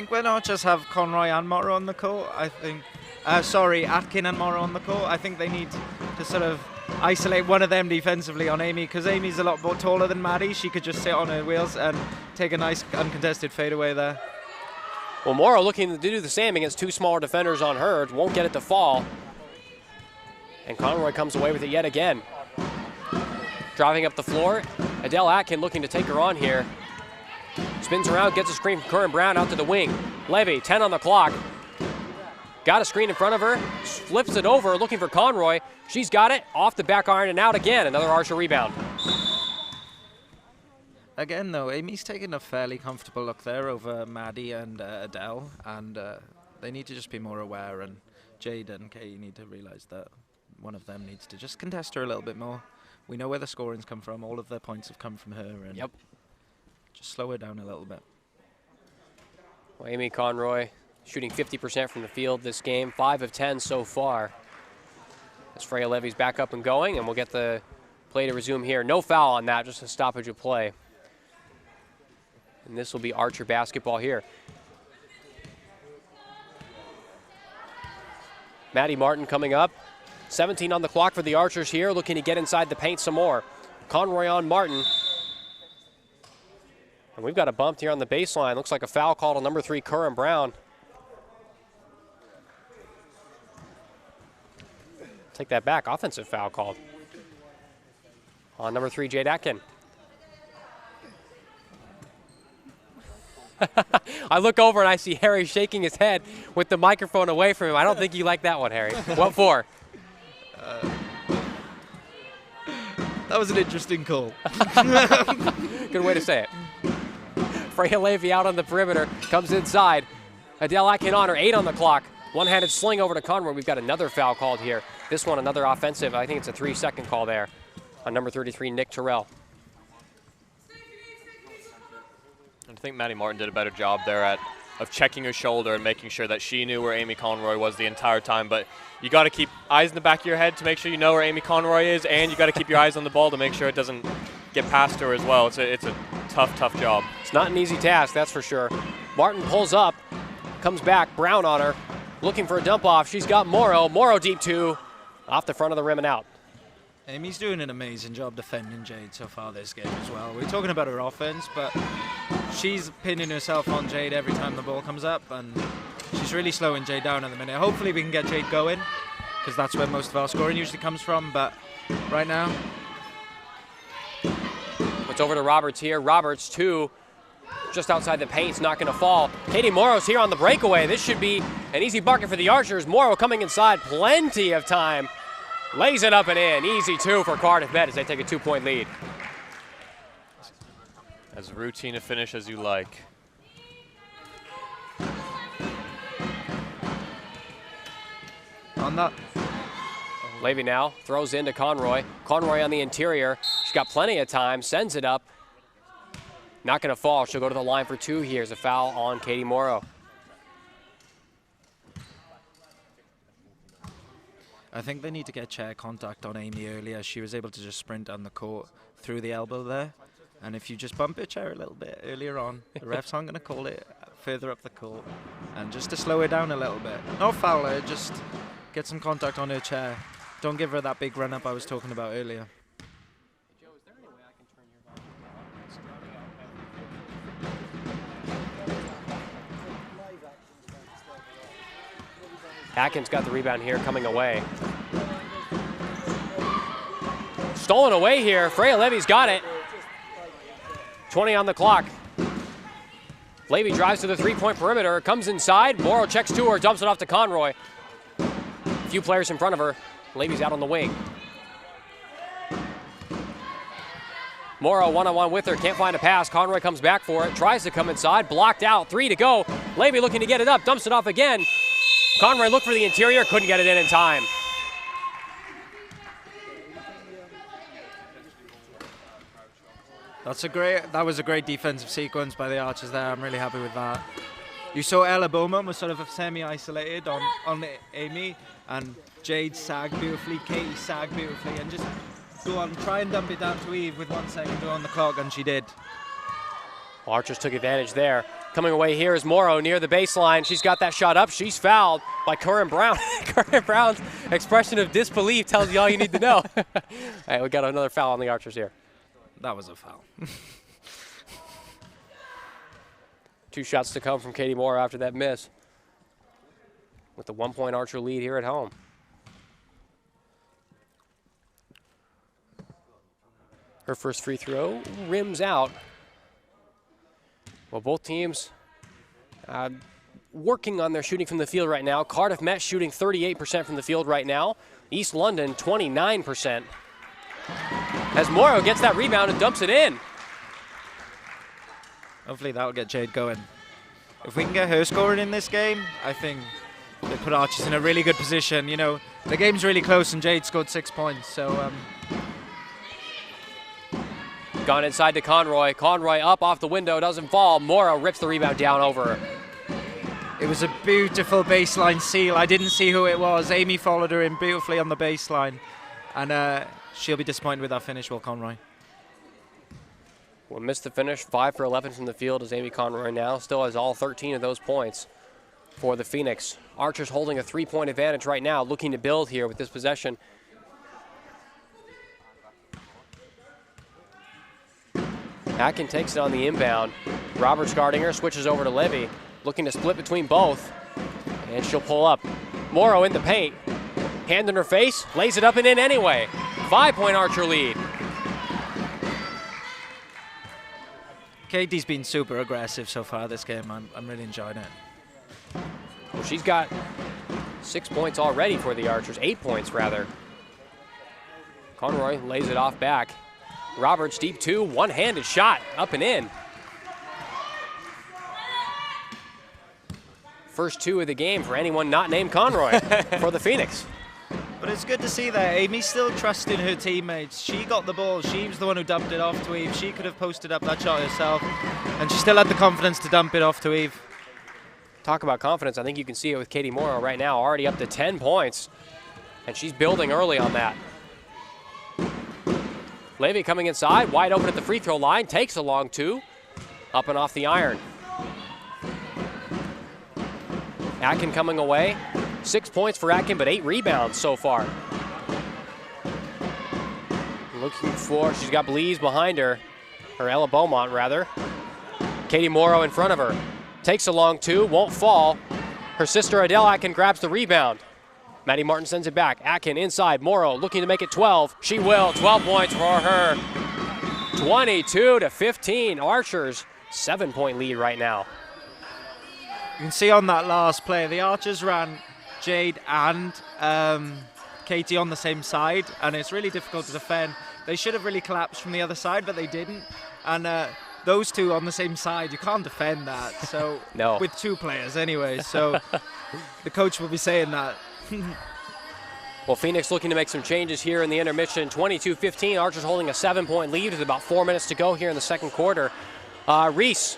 when Archers have Conroy and Morrow on the court, Atkin and Morrow on the court, I think they need to sort of isolate one of them defensively on Amy, because Amy's a lot more taller than Maddie. She could just sit on her wheels and take a nice uncontested fadeaway there. Well, Morrow looking to do the same against two smaller defenders on her. Won't get it to fall. And Conroy comes away with it yet again. Driving up the floor, Adele Atkin looking to take her on here. Spins around, gets a screen from Curran Brown out to the wing. Levy, 10 on the clock. Got a screen in front of her, flips it over, looking for Conroy. She's got it, off the back iron and out again. Another Archer rebound. Again, though, Amy's taking a fairly comfortable look there over Maddie and Adele, and they need to just be more aware, and Jade and Katie need to realize that one of them needs to just contest her a little bit more. We know where the scoring's come from. All of their points have come from her, and just slow her down a little bit. Well, Amy Conroy shooting 50% from the field this game, 5 of 10 so far. As Freya Levy's back up and going, and we'll get the play to resume here. No foul on that, just a stoppage of play. And this will be Archer basketball here. Maddie Martin coming up. 17 on the clock for the Archers here, looking to get inside the paint some more. Conroy on Martin. And we've got a bump here on the baseline. Looks like a foul called on number 3, Curran Brown. Take that back, offensive foul called on number 3, Jade Atkin. I look over and I see Harry shaking his head with the microphone away from him. I don't think you like that one, Harry. What for? That was an interesting call. Good way to say it. Freya Levy out on the perimeter, comes inside. Adele Atkin on her, 8 on the clock. One-handed sling over to Conroy. We've got another foul called here. This one, another offensive. I think it's a 3-second call there on number 33, Nick Terrell. I think Maddie Martin did a better job there of checking her shoulder and making sure that she knew where Amy Conroy was the entire time. But you got to keep eyes in the back of your head to make sure you know where Amy Conroy is, and you got to keep your eyes on the ball to make sure it doesn't get past her as well. It's a tough job. It's not an easy task, that's for sure. Martin pulls up, comes back, Brown on her, looking for a dump off. She's got Morrow. Morrow deep 2, off the front of the rim and out. Amy's doing an amazing job defending Jade so far this game as well. We're talking about her offense, but she's pinning herself on Jade every time the ball comes up, and she's really slowing Jade down at the minute. Hopefully we can get Jade going, because that's where most of our scoring usually comes from, but right now... It's over to Roberts here. Roberts, 2, just outside the paint. It's not going to fall. Katie Morrow's here on the breakaway. This should be an easy bucket for the Archers. Morrow coming inside, plenty of time. Lays it up and in. Easy 2 for Cardiff Met as they take a 2-point lead. As routine a finish as you like. On that. Levy now throws into Conroy. Conroy on the interior. She's got plenty of time, sends it up. Not going to fall. She'll go to the line for 2 here. Here's a foul on Katie Morrow. I think they need to get chair contact on Amy earlier. She was able to just sprint down the court through the elbow there. And if you just bump her chair a little bit earlier on, the refs aren't going to call it further up the court. And just to slow her down a little bit. Not foul her, just get some contact on her chair. Don't give her that big run up I was talking about earlier. Joe, is there any way I can turn your volume? Atkins got the rebound here, coming away. Stolen away here. Freya Levy's got it. 20 on the clock. Levy drives to the 3-point perimeter, comes inside. Morrow checks to her, dumps it off to Conroy. A few players in front of her. Levy's out on the wing. Morrow one-on-one with her, can't find a pass. Conroy comes back for it, tries to come inside, blocked out, 3 to go. Levy looking to get it up, dumps it off again. Conroy looked for the interior, couldn't get it in time. That was a great defensive sequence by the Archers there. I'm really happy with that. You saw Ella Bowman was sort of semi-isolated on Amy, and Jade sagged beautifully, Katie sagged beautifully, and just go on, try and dump it down to Eve with 1 second to go on the clock, and she did. Archers took advantage there. Coming away here is Morrow near the baseline. She's got that shot up. She's fouled by Curran Brown. Curran Brown's expression of disbelief tells you all you need to know. All right, we got another foul on the Archers here. That was a foul. 2 shots to come from Katie Morrow after that miss, with the 1-point Archer lead here at home. Her first free throw rims out. Well, both teams working on their shooting from the field right now. Cardiff Met shooting 38% from the field right now. East London 29%. As Morrow gets that rebound and dumps it in. Hopefully that'll get Jade going. If we can get her scoring in this game, I think they put Archers in a really good position. You know, the game's really close and Jade scored 6 points, so Gone inside to Conroy. Conroy up off the window, doesn't fall. Morrow rips the rebound down over her. it was a beautiful baseline seal. I didn't see who it was. Amy followed her in beautifully on the baseline, and she'll be disappointed with that finish, Will Conroy. Will miss the finish. 5 for 11 from the field as Amy Conroy now still has all 13 of those points for the Phoenix. Archers holding a 3-point advantage right now, looking to build here with this possession. Atkin takes it on the inbound. Roberts guarding her, switches over to Levy, looking to split between both, and she'll pull up. Morrow in the paint, hand in her face, lays it up and in anyway. 5-point Archer lead. Katie's been super aggressive so far this game. I'm really enjoying it. Well, she's got 6 points already for the Archers, 8 points rather. Conroy lays it off back. Roberts deep 2, one-handed shot, up and in. First 2 of the game for anyone not named Conroy for the Phoenix. But it's good to see that Amy's still trusting her teammates. She got the ball. She was the one who dumped it off to Eve. She could have posted up that shot herself, and she still had the confidence to dump it off to Eve. Talk about confidence. I think you can see it with Katie Morrow right now, already up to 10 points, and she's building early on that. Levy coming inside, wide open at the free throw line, takes a long 2, up and off the iron. Atkin coming away, 6 points for Atkin, but 8 rebounds so far. Looking for, she's got Blees behind her, or Ella Beaumont rather. Katie Morrow in front of her, takes a long 2, won't fall. Her sister Adele Atkin grabs the rebound. Maddie Martin sends it back. Atkin inside. Morrow looking to make it 12. She will. 12 points for her. 22-15. Archers 7-point lead right now. You can see on that last play, the Archers ran Jade and Katie on the same side, and it's really difficult to defend. They should have really collapsed from the other side, but they didn't. And those two on the same side, you can't defend that. So no. With 2 players anyway. So the coach will be saying that. Well, Phoenix looking to make some changes here in the intermission. 22-15, Archers holding a 7-point lead with about 4 minutes to go here in the second quarter. Reese,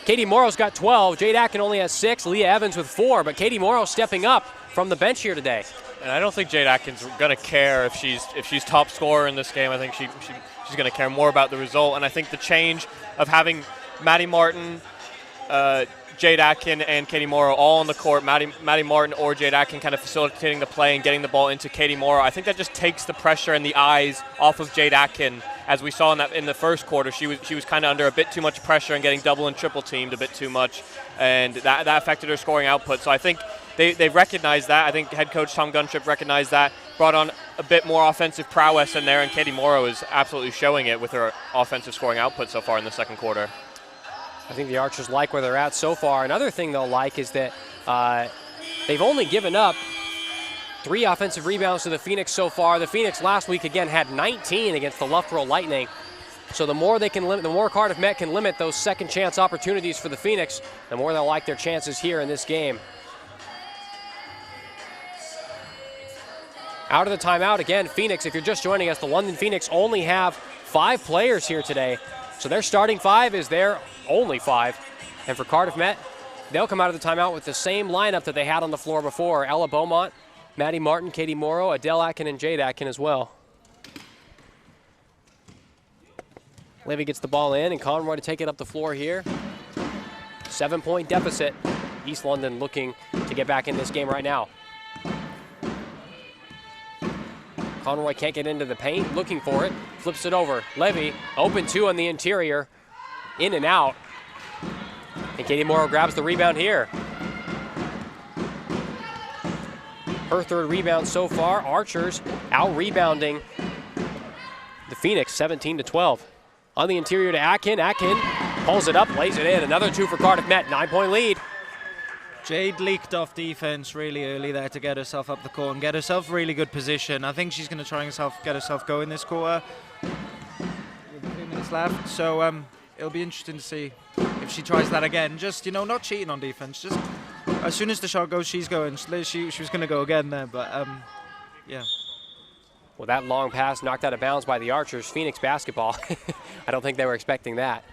Katie Morrow's got 12. Jade Atkin only has 6. Leah Evans with 4, but Katie Morrow stepping up from the bench here today. And I don't think Jade Atkin's going to care if she's top scorer in this game. I think she's going to care more about the result. And I think the change of having Maddie Martin, Jade Atkin and Katie Morrow all on the court, Maddie Martin or Jade Atkin kind of facilitating the play and getting the ball into Katie Morrow. I think that just takes the pressure and the eyes off of Jade Atkin. As we saw in the first quarter, she was kind of under a bit too much pressure and getting double and triple teamed a bit too much, and that affected her scoring output. So I think they recognized that. I think head coach Tom Guntrip recognized that, brought on a bit more offensive prowess in there, and Katie Morrow is absolutely showing it with her offensive scoring output so far in the second quarter. I think the Archers like where they're at so far. Another thing they'll like is that they've only given up 3 offensive rebounds to the Phoenix so far. The Phoenix last week again had 19 against the Loughborough Lightning. So the more they can limit, the more Cardiff Met can limit those second chance opportunities for the Phoenix, the more they'll like their chances here in this game. Out of the timeout again, Phoenix. If you're just joining us, the London Phoenix only have 5 players here today. So their starting 5 is their only 5. And for Cardiff Met, they'll come out of the timeout with the same lineup that they had on the floor before. Ella Beaumont, Maddie Martin, Katie Morrow, Adele Atkin, and Jade Atkin as well. Levy gets the ball in, and Conroy to take it up the floor here. 7-point deficit. East London looking to get back in this game right now. Conroy can't get into the paint, looking for it. Flips it over. Levy, open two on the interior. In and out. And Katie Morrow grabs the rebound here. Her third rebound so far. Archers out-rebounding the Phoenix, 17-12. On the interior to Atkin. Atkin pulls it up, lays it in. Another two for Cardiff Met, 9-point lead. Jade leaked off defense really early there to get herself up the court and get herself really good position. I think she's going to try and get herself going this quarter with 2 minutes left. So it'll be interesting to see if she tries that again. Just, not cheating on defense. Just as soon as the shot goes, she's going. She was going to go again there, but yeah. Well, that long pass knocked out of bounds by the Archers. Phoenix basketball. I don't think they were expecting that.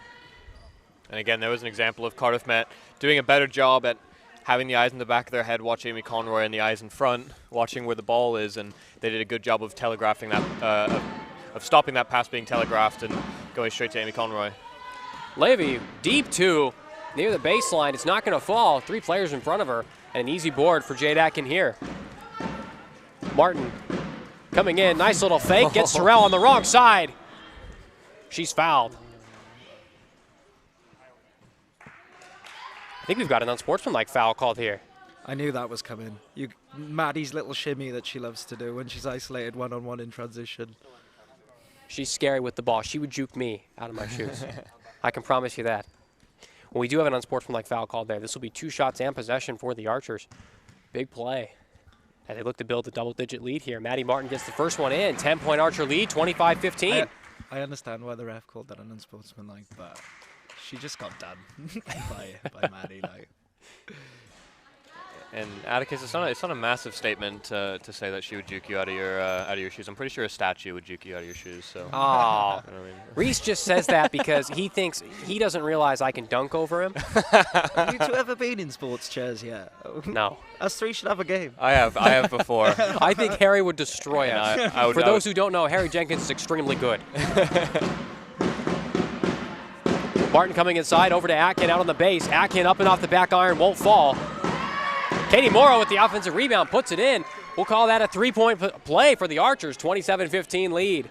And again, there was an example of Cardiff Met doing a better job at having the eyes in the back of their head, watch Amy Conroy, and the eyes in front, watching where the ball is, and they did a good job of telegraphing that, of stopping that pass being telegraphed and going straight to Amy Conroy. Levy, deep two, near the baseline. It's not going to fall. 3 players in front of her, and an easy board for Jade Atkin here. Martin coming in, nice little fake, gets Terrell on the wrong side. She's fouled. I think we've got an unsportsmanlike foul called here. I knew that was coming. Maddie's little shimmy that she loves to do when she's isolated one-on-one in transition. She's scary with the ball. She would juke me out of my shoes. I can promise you that. Well, we do have an unsportsmanlike foul called there. This will be 2 shots and possession for the Archers. Big play. And they look to build a double-digit lead here. Maddie Martin gets the first one in. 10-point Archer lead, 25-15. I understand why the ref called that an unsportsmanlike, but she just got done by Maddie. And Atticus, it's not a massive statement to say that she would juke you out of your shoes. I'm pretty sure a statue would juke you out of your shoes. So. Oh, you know what I mean? Reese just says that because he doesn't realize I can dunk over him. Have you 2 ever been in sports chairs yet? No. Us 3 should have a game. I have before. I think Harry would destroy us. For those who don't know, Harry Jenkins is extremely good. Martin coming inside, over to Atkin out on the base. Atkin up and off the back iron, won't fall. Katie Morrow with the offensive rebound, puts it in. We'll call that a 3-point play for the Archers, 27-15 lead.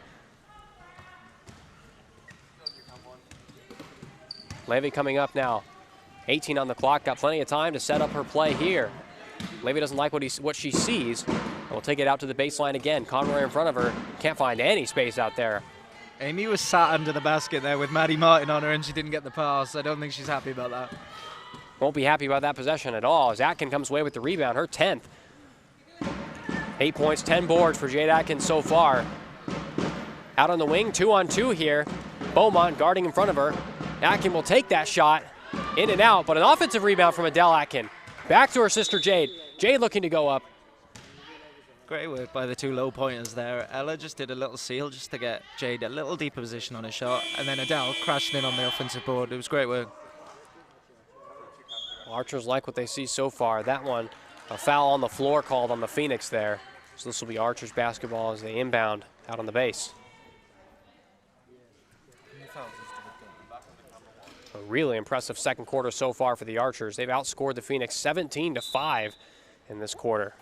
Levy coming up now. 18 on the clock, got plenty of time to set up her play here. Levy doesn't like what she sees, and will take it out to the baseline again. Conroy in front of her, can't find any space out there. Amy was sat under the basket there with Maddie Martin on her, and she didn't get the pass. I don't think she's happy about that. Won't be happy about that possession at all as Atkin comes away with the rebound, her 10th. 8 points, 10 boards for Jade Atkin so far. Out on the wing, 2-on-2 here. Beaumont guarding in front of her. Atkin will take that shot, in and out, but an offensive rebound from Adele Atkin. Back to her sister Jade. Jade looking to go up. Great work by the 2 low pointers there. Ella just did a little seal just to get Jade a little deeper position on his shot, and then Adele crashed in on the offensive board. It was great work. Archers like what they see so far. That one, a foul on the floor called on the Phoenix there. So this will be Archers basketball as they inbound out on the base. A really impressive second quarter so far for the Archers. They've outscored the Phoenix 17-5 in this quarter.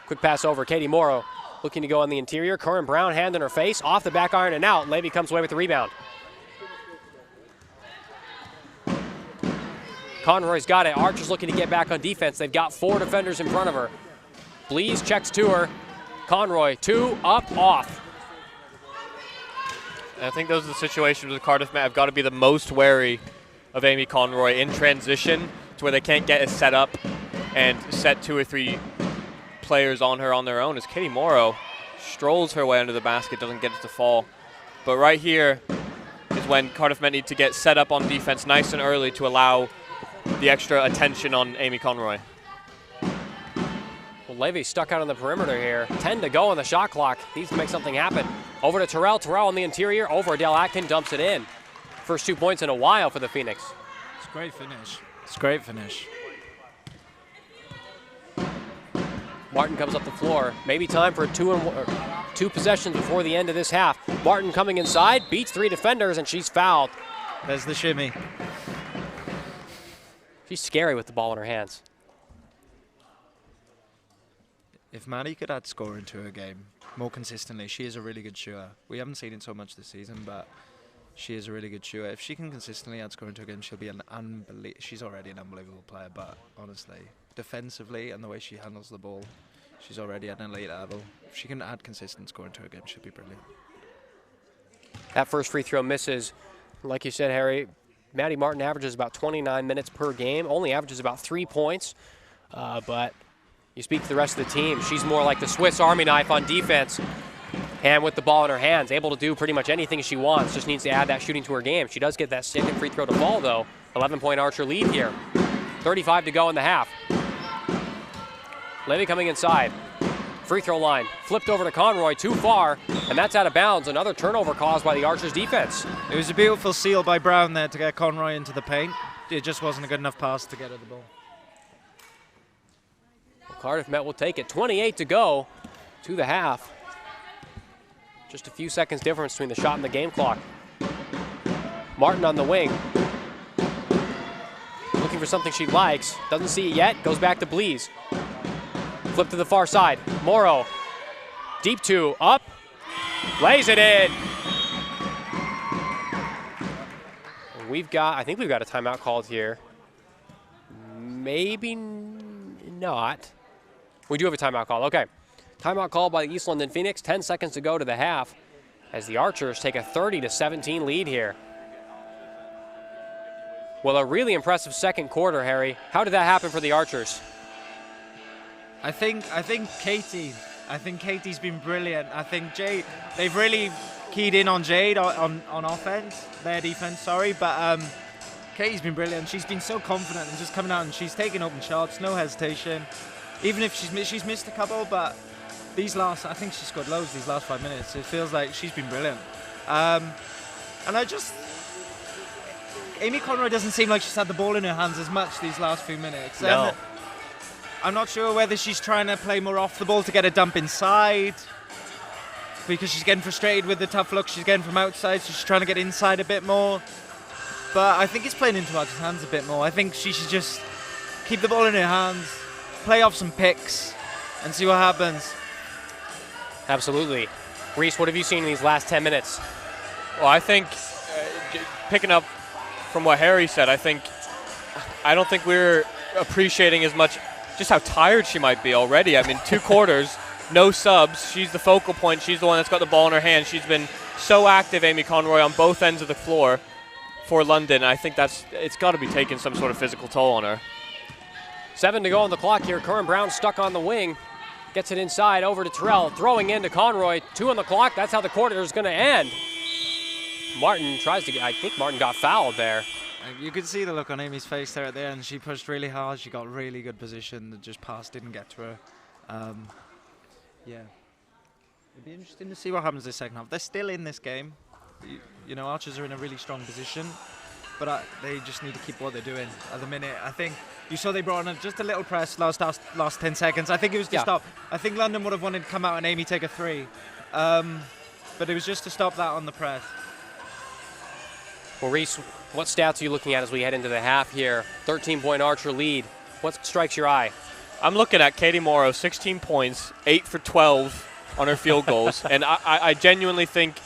Quick pass over, Katie Morrow looking to go on the interior. Curran Brown, hand in her face, off the back iron and out. Levy comes away with the rebound. Conroy's got it. Archer's looking to get back on defense. They've got 4 defenders in front of her. Blees checks to her. Conroy, 2 up, off. And I think those are the situations where Cardiff Met have got to be the most wary of Amy Conroy in transition to where they can't get it set up and set 2 or 3 players on her on their own, as Katie Morrow strolls her way under the basket, doesn't get it to fall. But right here is when Cardiff Met need to get set up on defense nice and early to allow the extra attention on Amy Conroy. Well, Levy stuck out on the perimeter here. 10 to go on the shot clock. Needs to make something happen. Over to Terrell. Terrell on the interior. Over Adele Atkin, dumps it in. First 2 points in a while for the Phoenix. It's a great finish. It's a great finish. Martin comes up the floor. Maybe time for a 2 2 possessions before the end of this half. Martin coming inside, beats 3 defenders, and she's fouled. There's the shimmy. She's scary with the ball in her hands. If Maddie could add scoring to her game more consistently, she is a really good shooter. We haven't seen it so much this season, but she is a really good shooter. If she can consistently add scoring to her game, she'll be she's already an unbelievable player, but honestly, defensively and the way she handles the ball, she's already at an elite level. If she can add consistent scoring to her game, she'll be brilliant. That first free throw misses. Like you said, Harry, Maddie Martin averages about 29 minutes per game, only averages about 3 points, but you speak to the rest of the team, she's more like the Swiss Army knife on defense, and with the ball in her hands, able to do pretty much anything she wants, just needs to add that shooting to her game. She does get that second free throw to fall, though. 11-point Archer lead here. 35 to go in the half. Levy coming inside. Free throw line, flipped over to Conroy, too far, and that's out of bounds. Another turnover caused by the Archers defense. It was a beautiful seal by Brown there to get Conroy into the paint. It just wasn't a good enough pass to get her the ball. Cardiff Met will take it. 28 to go to the half. Just a few seconds difference between the shot and the game clock. Martin on the wing. Looking for something she likes. Doesn't see it yet. Goes back to Blees. Flip to the far side. Morrow. Deep 2. Up. Lays it in. I think we've got a timeout called here. Maybe not. We do have a timeout call. Okay. Timeout called by the East London Phoenix. 10 seconds to go to the half as the Archers take a 30-17 lead here. Well, a really impressive second quarter, Harry. How did that happen for the Archers? I think Katie's been brilliant. I think Jade, they've really keyed in on Jade on offense, their defense, sorry, but Katie's been brilliant. She's been so confident and just coming out and she's taking open shots, no hesitation. Even if she's missed a couple, but I think she scored loads these last 5 minutes. It feels like she's been brilliant. And Amy Conroy doesn't seem like she's had the ball in her hands as much these last few minutes. No. I'm not sure whether she's trying to play more off the ball to get a dump inside, because she's getting frustrated with the tough look she's getting from outside, so she's trying to get inside a bit more. But I think it's playing into Archer's hands a bit more. I think she should just keep the ball in her hands, play off some picks, and see what happens. Absolutely. Reese, what have you seen in these last 10 minutes? Well, I think, picking up from what Harry said, I don't think we're appreciating as much just how tired she might be already. I mean, 2 quarters, no subs. She's the focal point. She's the one that's got the ball in her hand. She's been so active, Amy Conroy, on both ends of the floor for London. I think it's got to be taking some sort of physical toll on her. 7 to go on the clock here. Curran Brown stuck on the wing. Gets it inside over to Terrell. Throwing into Conroy. 2 on the clock. That's how the quarter is going to end. Martin tries to I think Martin got fouled there. You could see the look on Amy's face there at the end. She pushed really hard. She got really good position. The just pass didn't get to her. Yeah. It'd be interesting to see what happens this second half. They're still in this game. You know, Archers are in a really strong position, but they just need to keep what they're doing at the minute. I think you saw they brought on just a little press last 10 seconds. I think it was to stop. I think London would have wanted to come out and Amy take a 3. But it was just to stop that on the press. Well, Reese, what stats are you looking at as we head into the half here? 13-point Archer lead. What strikes your eye? I'm looking at Katie Morrow, 16 points, 8 for 12 on her field goals. And I genuinely think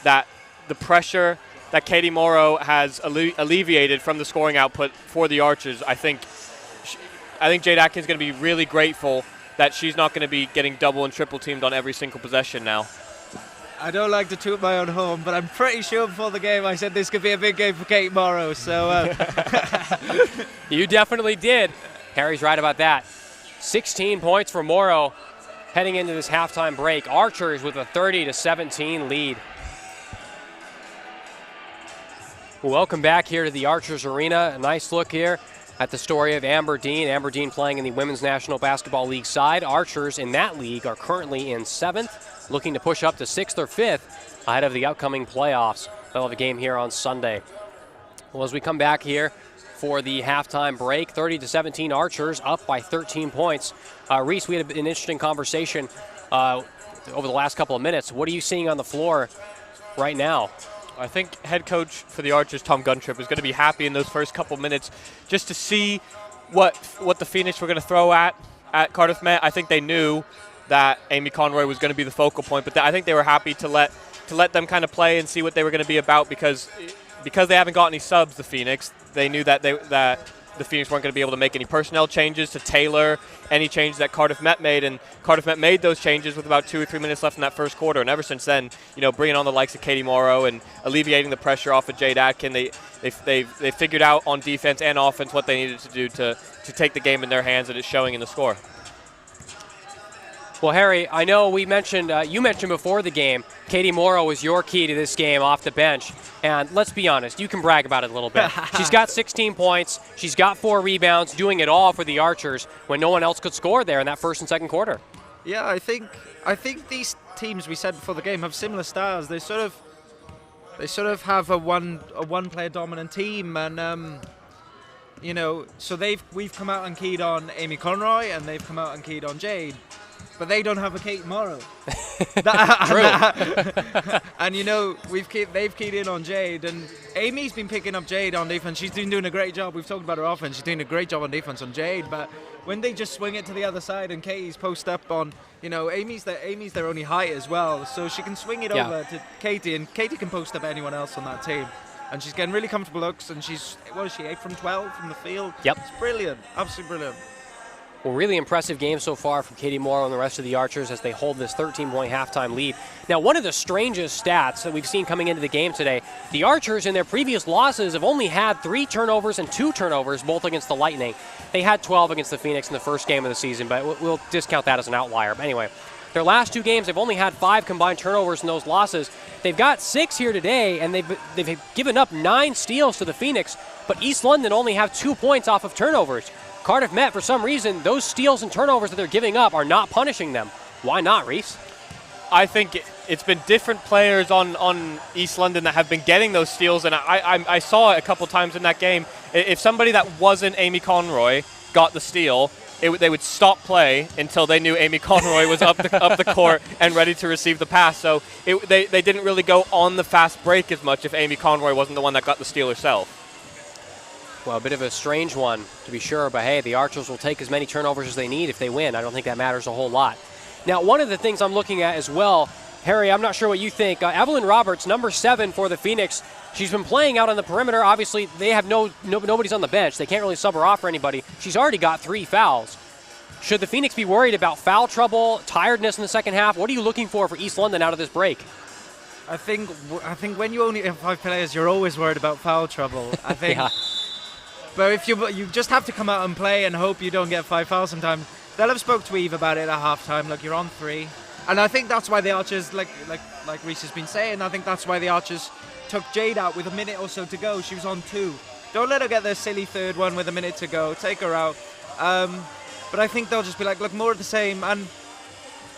that the pressure that Katie Morrow has alleviated from the scoring output for the Archers, I think Jade Atkins is going to be really grateful that she's not going to be getting double and triple teamed on every single possession now. I don't like to toot my own horn, but I'm pretty sure before the game I said this could be a big game for Kate Morrow. So You definitely did. Harry's right about that. 16 points for Morrow heading into this halftime break. Archers with a 30-17 lead. Welcome back here to the Archers Arena. A nice look here at the story of Amber Dean. Amber Dean playing in the Women's National Basketball League side. Archers in that league are currently in 7th, looking to push up to 6th or 5th ahead of the upcoming playoffs. They'll have a game here on Sunday. Well, as we come back here for the halftime break, 30-17 Archers up by 13 points. Reese, we had an interesting conversation over the last couple of minutes. What are you seeing on the floor right now? I think head coach for the Archers, Tom Guntrip, is going to be happy in those first couple minutes just to see what the Phoenix were going to throw at Cardiff Met. I think they knew that Amy Conroy was going to be the focal point, but I think they were happy to let them kind of play and see what they were going to be about because they haven't got any subs, the Phoenix. They knew that the Phoenix weren't going to be able to make any personnel changes to tailor any changes that Cardiff Met made, and Cardiff Met made those changes with about 2 or 3 minutes left in that first quarter. And ever since then, bringing on the likes of Katie Morrow and alleviating the pressure off of Jade Atkin, they figured out on defense and offense what they needed to do to take the game in their hands, and it's showing in the score. Well, Harry, I know you mentioned before the game, Katie Morrow was your key to this game off the bench. And let's be honest, you can brag about it a little bit. She's got 16 points. She's got 4 rebounds, doing it all for the Archers when no one else could score there in that first and second quarter. Yeah, I think these teams, we said before the game, have similar styles. They sort of have a one player dominant team, and so we've come out and keyed on Amy Conroy, and they've come out and keyed on Jade. But they don't have a Kate Morrow. True. And they've keyed in on Jade, and Amy's been picking up Jade on defense. She's been doing a great job. We've talked about her offense. She's doing a great job on defense on Jade. But when they just swing it to the other side and Katie's post up on, Amy's their only height as well, so she can swing it over to Katie, and Katie can post up anyone else on that team. And she's getting really comfortable looks, and she's 8 from 12 from the field. Yep. It's brilliant, absolutely brilliant. Well, really impressive game so far from Katie Morrow and the rest of the Archers as they hold this 13-point halftime lead. Now, one of the strangest stats that we've seen coming into the game today, the Archers in their previous losses have only had 3 turnovers and 2 turnovers, both against the Lightning. They had 12 against the Phoenix in the first game of the season, but we'll discount that as an outlier. But anyway, their last 2 games, they've only had 5 combined turnovers in those losses. They've got 6 here today, and they've given up 9 steals to the Phoenix, but East London only have 2 points off of turnovers. Cardiff Met, for some reason, those steals and turnovers that they're giving up are not punishing them. Why not, Reese? I think it's been different players on East London that have been getting those steals, and I saw it a couple times in that game. If somebody that wasn't Amy Conroy got the steal, they would stop play until they knew Amy Conroy was up the court and ready to receive the pass. So they didn't really go on the fast break as much if Amy Conroy wasn't the one that got the steal herself. Well, a bit of a strange one, to be sure, but hey, the Archers will take as many turnovers as they need if they win. I don't think that matters a whole lot. Now, one of the things I'm looking at as well, Harry, I'm not sure what you think. Evelyn Roberts, number 7 for the Phoenix, she's been playing out on the perimeter. Obviously, they have nobody's on the bench. They can't really sub her off for anybody. She's already got 3 fouls. Should the Phoenix be worried about foul trouble, tiredness in the second half? What are you looking for East London out of this break? I think when you only have 5 players, you're always worried about foul trouble. I think. Yeah. But if you just have to come out and play and hope you don't get 5 fouls sometimes. They'll have spoke to Eve about it at halftime. Look, you're on 3, and I think that's why the Archers, like Reese has been saying, I think that's why the Archers took Jade out with a minute or so to go. She was on 2. Don't let her get the silly third one with a minute to go. Take her out. But I think they'll just be like, look, more of the same. And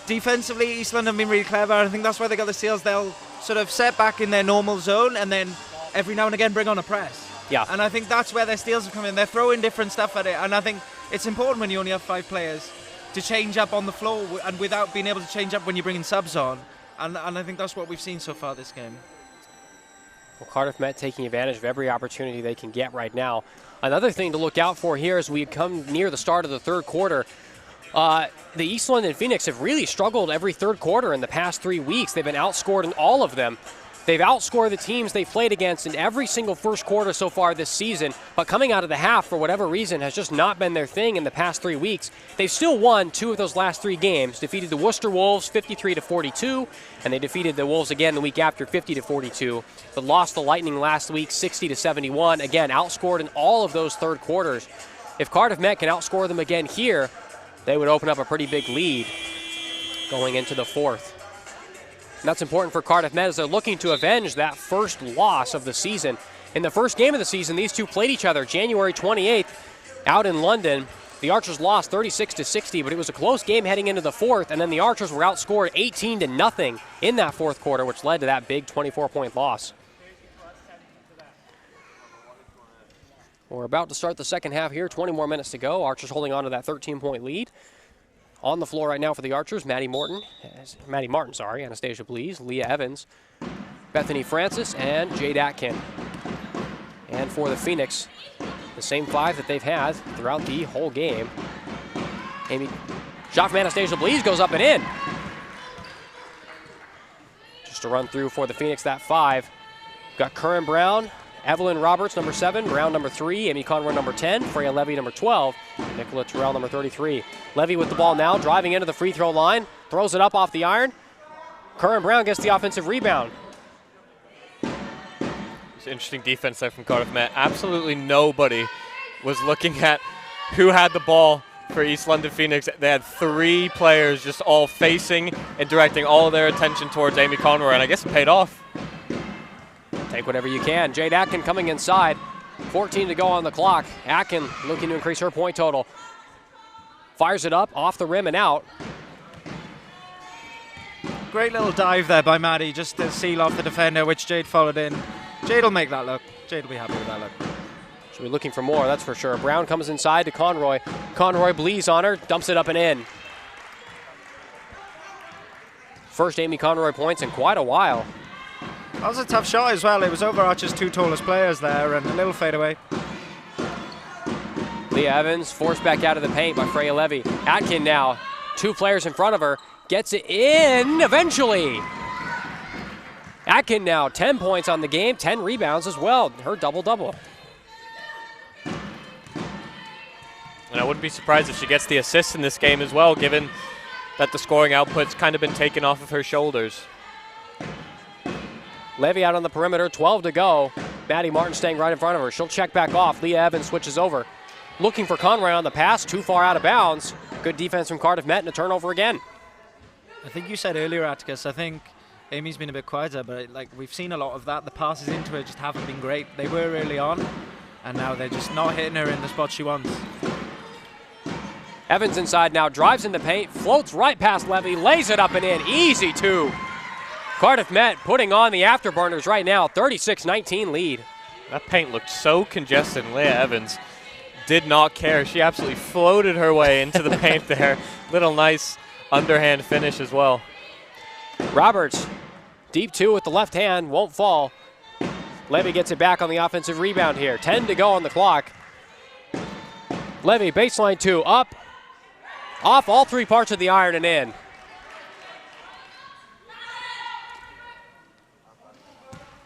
defensively, East London have been really clever. I think that's why they got the steals. They'll sort of set back in their normal zone and then every now and again bring on a press. Yeah. And I think that's where their steals have come in. They're throwing different stuff at it. And I think it's important when you only have 5 players to change up on the floor and without being able to change up when you're bringing subs on. And I think that's what we've seen so far this game. Well, Cardiff Met taking advantage of every opportunity they can get right now. Another thing to look out for here as we come near the start of the third quarter, the East London Phoenix have really struggled every third quarter in the past 3 weeks. They've been outscored in all of them. They've outscored the teams they've played against in every single first quarter so far this season, but coming out of the half, for whatever reason, has just not been their thing in the past 3 weeks. They've still won 2 of those last 3 games, defeated the Worcester Wolves 53-42, and they defeated the Wolves again the week after 50-42, but lost the Lightning last week 60-71, again outscored in all of those third quarters. If Cardiff Met can outscore them again here, they would open up a pretty big lead going into the fourth. And that's important for Cardiff Met as they're looking to avenge that first loss of the season. In the first game of the season, these two played each other January 28th out in London. The Archers lost 36-60, but it was a close game heading into the fourth, and then the Archers were outscored 18-0 in that fourth quarter, which led to that big 24-point loss. We're about to start the second half here, 20 more minutes to go. Archers holding on to that 13-point lead. On the floor right now for the Archers, Maddie Martin, Anastasia Blees, Leah Evans, Bethany Francis, and Jade Atkin. And for the Phoenix, the same 5 that they've had throughout the whole game. Shot from Anastasia Blees goes up and in. Just to run through for the Phoenix, that 5. Got Curran Brown, Evelyn Roberts, number 7, Brown, number 3, Amy Conroy, number 10, Freya Levy, number 12, Nicola Terrell, number 33. Levy with the ball now, driving into the free throw line, throws it up off the iron. Curran Brown gets the offensive rebound. It's interesting defense there from Cardiff Met. Absolutely nobody was looking at who had the ball for East London Phoenix. They had 3 players just all facing and directing all their attention towards Amy Conroy, and I guess it paid off. Take whatever you can. Jade Atkin coming inside. 14 to go on the clock. Atkin looking to increase her point total. Fires it up, off the rim and out. Great little dive there by Maddie, just to seal off the defender, which Jade followed in. Jade will make that look. Jade will be happy with that look. She'll be looking for more, that's for sure. Brown comes inside to Conroy. Conroy Blees on her, dumps it up and in. First Amy Conroy points in quite a while. That was a tough shot as well. It was over Archer's 2 tallest players there, and a little fadeaway. Leah Evans forced back out of the paint by Freya Levy. Atkin now, 2 players in front of her, gets it in eventually. Atkin now 10 points on the game, 10 rebounds as well. Her double-double. And I wouldn't be surprised if she gets the assist in this game as well, given that the scoring output's kind of been taken off of her shoulders. Levy out on the perimeter, 12 to go. Maddie Martin staying right in front of her. She'll check back off. Leah Evans switches over. Looking for Conroy on the pass, too far out of bounds. Good defense from Cardiff Met and a turnover again. I think you said earlier, Atticus, I think Amy's been a bit quieter, but we've seen a lot of that. The passes into her just haven't been great. They were early on, and now they're just not hitting her in the spot she wants. Evans inside now, drives in the paint, floats right past Levy, lays it up and in. Easy 2. Cardiff Met putting on the afterburners right now, 36-19 lead. That paint looked so congested, and Leah Evans did not care. She absolutely floated her way into the paint there. Little nice underhand finish as well. Roberts, deep 2 with the left hand, won't fall. Levy gets it back on the offensive rebound here. 10 to go on the clock. Levy, baseline 2, up, off all 3 parts of the iron and in.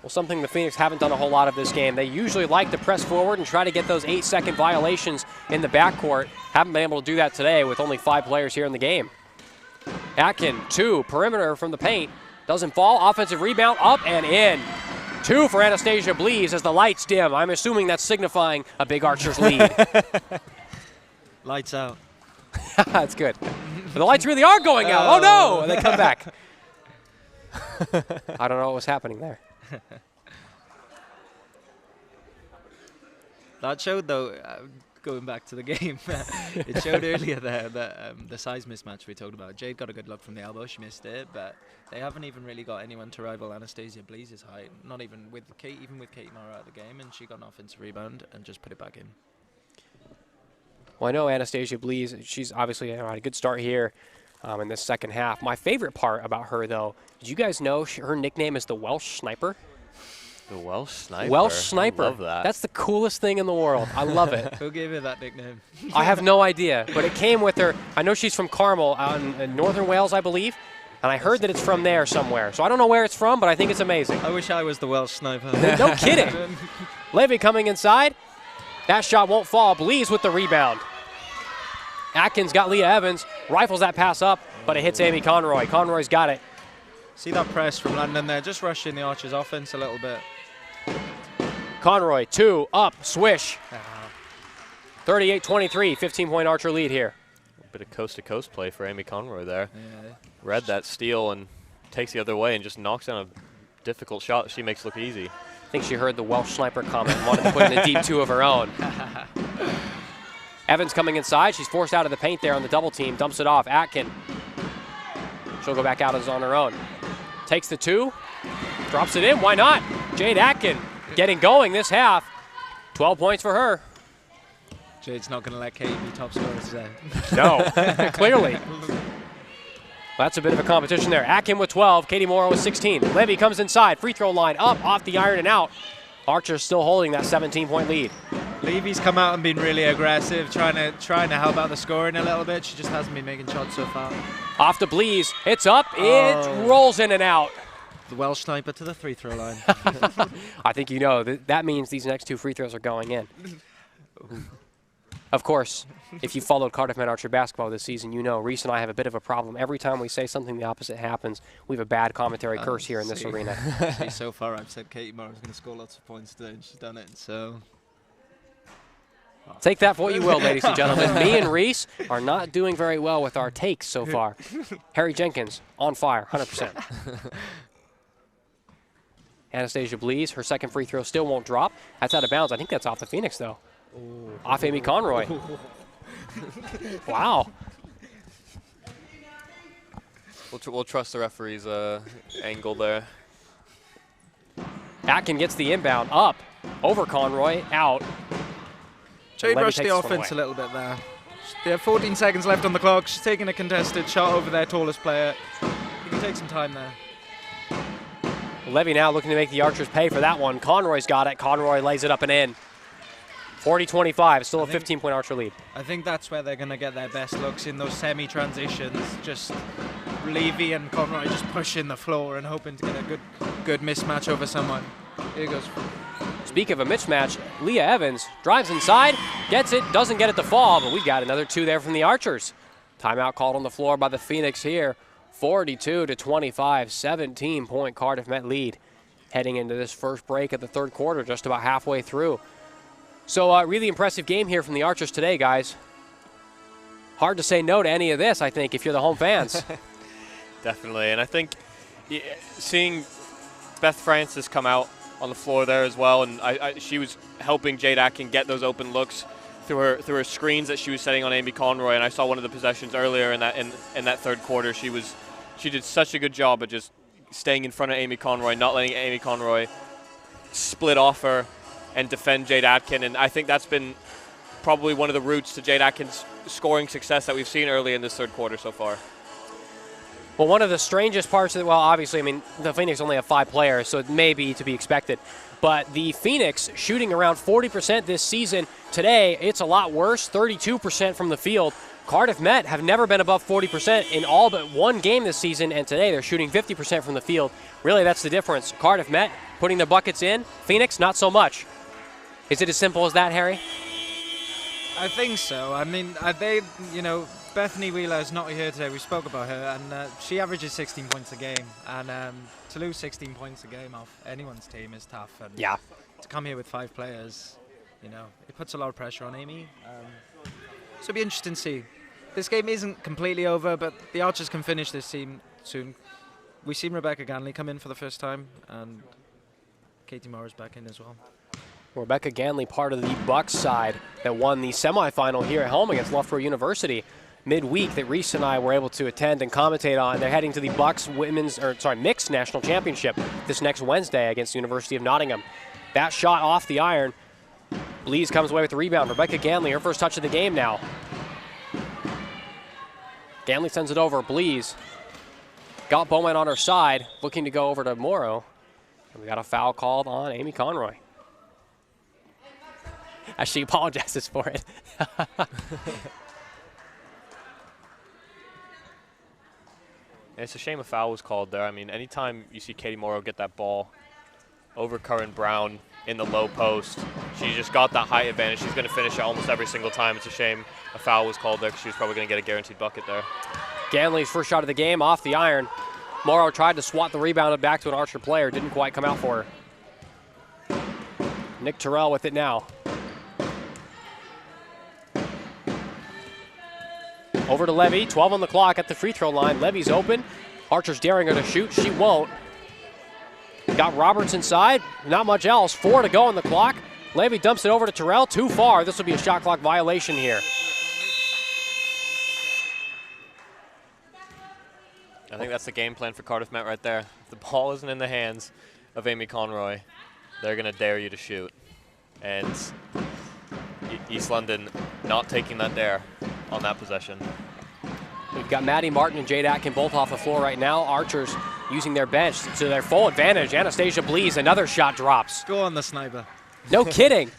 Well, something the Phoenix haven't done a whole lot of this game. They usually like to press forward and try to get those 8-second violations in the backcourt. Haven't been able to do that today with only 5 players here in the game. Atkin, 2, perimeter from the paint. Doesn't fall, offensive rebound, up and in. 2 for Anastasia Blees as the lights dim. I'm assuming that's signifying a big Archers lead. Lights out. That's good. But the lights really are going out. Oh no, and they come back. I don't know what was happening there. That showed, though, going back to the game, it showed earlier there that the size mismatch we talked about. Jade got a good look from the elbow, she missed it, but they haven't even really got anyone to rival Anastasia Blees' height. Not even with Kate, even with Kate Mara out of the game, and she got an offensive rebound and just put it back in. Well, I know Anastasia Blees, she's obviously had a good start here in this second half. My favorite part about her, though, did you guys know her nickname is the Welsh Sniper? The Welsh Sniper? Welsh Sniper. I love that. That's the coolest thing in the world. I love it. Who gave her that nickname? I have no idea, but it came with her. I know she's from Carmel out in northern Wales, I believe, and I heard that it's from there somewhere. So I don't know where it's from, but I think it's amazing. I wish I was the Welsh Sniper. No kidding. Levy coming inside. That shot won't fall. Blees with the rebound. Atkins got Leah Evans, rifles that pass up, but it hits Amy Conroy. Conroy's got it. See that press from London there, just rushing the Archers' offense a little bit. Conroy, 2, up, swish. 38-23, 15-point Archer lead here. A bit of coast-to-coast play for Amy Conroy there. Yeah. Read that steal and takes the other way and just knocks down a difficult shot that she makes look easy. I think she heard the Welsh Sniper comment and wanted to put in a deep 2 of her own. Evans coming inside. She's forced out of the paint there on the double team. Dumps it off. Atkin. She'll go back out as on her own. Takes the 2. Drops it in. Why not? Jade Atkin getting going this half. 12 points for her. Jade's not going to let Katie be top scorer today. No, clearly. That's a bit of a competition there. Atkin with 12, Katie Morrow with 16. Levy comes inside, free throw line up, off the iron and out. Archer's still holding that 17-point lead. Levy's come out and been really aggressive, trying to help out the scoring a little bit. She just hasn't been making shots so far. Off to Blees, it's up, it rolls in and out. The Welsh sniper to the free throw line. I think you know that means these next 2 free throws are going in. Of course, if you followed Cardiff Met Archer basketball this season, you know Reese and I have a bit of a problem. Every time we say something the opposite happens, we have a bad commentary curse here in this arena. See, so far I've said Katie Morrow's going to score lots of points today, and she's done it, so... Take that for what you will, ladies and gentlemen. Me and Reese are not doing very well with our takes so far. Harry Jenkins, on fire, 100%. Anastasia Blees, her second free throw still won't drop. That's out of bounds. I think that's off the Phoenix, though. Ooh. Off Amy Conroy. Wow. We'll trust the referee's angle there. Atkin gets the inbound up, over Conroy, out. Jade rushed the offense a little bit there. They have 14 seconds left on the clock. She's taking a contested shot over their tallest player. You can take some time there. Levy now looking to make the Archers pay for that one. Conroy's got it. Conroy lays it up and in. 40-25, still a 15-point Archer lead. I think that's where they're going to get their best looks, in those semi-transitions. Just Levy and Conroy just pushing the floor and hoping to get a good mismatch over someone. Here goes. Speak of a mismatch, Leah Evans drives inside, gets it, doesn't get it to fall, but we've got another 2 there from the Archers. Timeout called on the floor by the Phoenix here. 42-25, 17-point Cardiff Met lead. Heading into this first break of the third quarter, just about halfway through. So really impressive game here from the Archers today, guys. Hard to say no to any of this, I think, if you're the home fans. Definitely, and I think seeing Beth Francis come out on the floor there as well, and she was helping Jade Atkin get those open looks through her screens that she was setting on Amy Conroy. And I saw one of the possessions earlier in that third quarter. She did such a good job of just staying in front of Amy Conroy, not letting Amy Conroy split off her and defend Jade Atkin. And I think that's been probably one of the roots to Jade Atkin's scoring success that we've seen early in this third quarter so far. Well, one of the strangest parts of it, well, obviously, I mean, the Phoenix only have 5 players, so it may be to be expected. But the Phoenix shooting around 40% this season. Today, it's a lot worse, 32% from the field. Cardiff Met have never been above 40% in all but one game this season, and today they're shooting 50% from the field. Really, that's the difference. Cardiff Met putting the buckets in, Phoenix, not so much. Is it as simple as that, Harry? I think so. I mean, Bethany Wheeler is not here today. We spoke about her, and she averages 16 points a game. And to lose 16 points a game off anyone's team is tough. And yeah. To come here with 5 players, it puts a lot of pressure on Amy. So it'll be interesting to see. This game isn't completely over, but the Archers can finish this team soon. We've seen Rebecca Ganley come in for the first time, and Katie Morrow's back in as well. Rebecca Ganley, part of the Bucks side that won the semifinal here at home against Loughborough University midweek, that Reese and I were able to attend and commentate on. They're heading to the Bucks mixed national championship this next Wednesday against the University of Nottingham. That shot off the iron. Blees comes away with the rebound. Rebecca Ganley, her first touch of the game now. Ganley sends it over. Blees got Bowman on her side, looking to go over to Morrow. And we got a foul called on Amy Conroy, as she apologizes for it. It's a shame a foul was called there. I mean, anytime you see Katie Morrow get that ball over Curran Brown in the low post, she just got that height advantage. She's going to finish it almost every single time. It's a shame a foul was called there, because she was probably going to get a guaranteed bucket there. Ganley's first shot of the game off the iron. Morrow tried to swat the rebound back to an Archer player. Didn't quite come out for her. Nick Terrell with it now. Over to Levy, 12 on the clock at the free throw line. Levy's open. Archer's daring her to shoot. She won't. Got Roberts inside. Not much else. 4 to go on the clock. Levy dumps it over to Terrell. Too far. This will be a shot clock violation here. I think that's the game plan for Cardiff Met right there. If the ball isn't in the hands of Amy Conroy, they're going to dare you to shoot. And East London not taking that dare on that possession. We've got Maddie Martin and Jade Atkin both off the floor right now. Archers using their bench to their full advantage. Anastasia Blees, another shot drops. Go on the sniper. No kidding.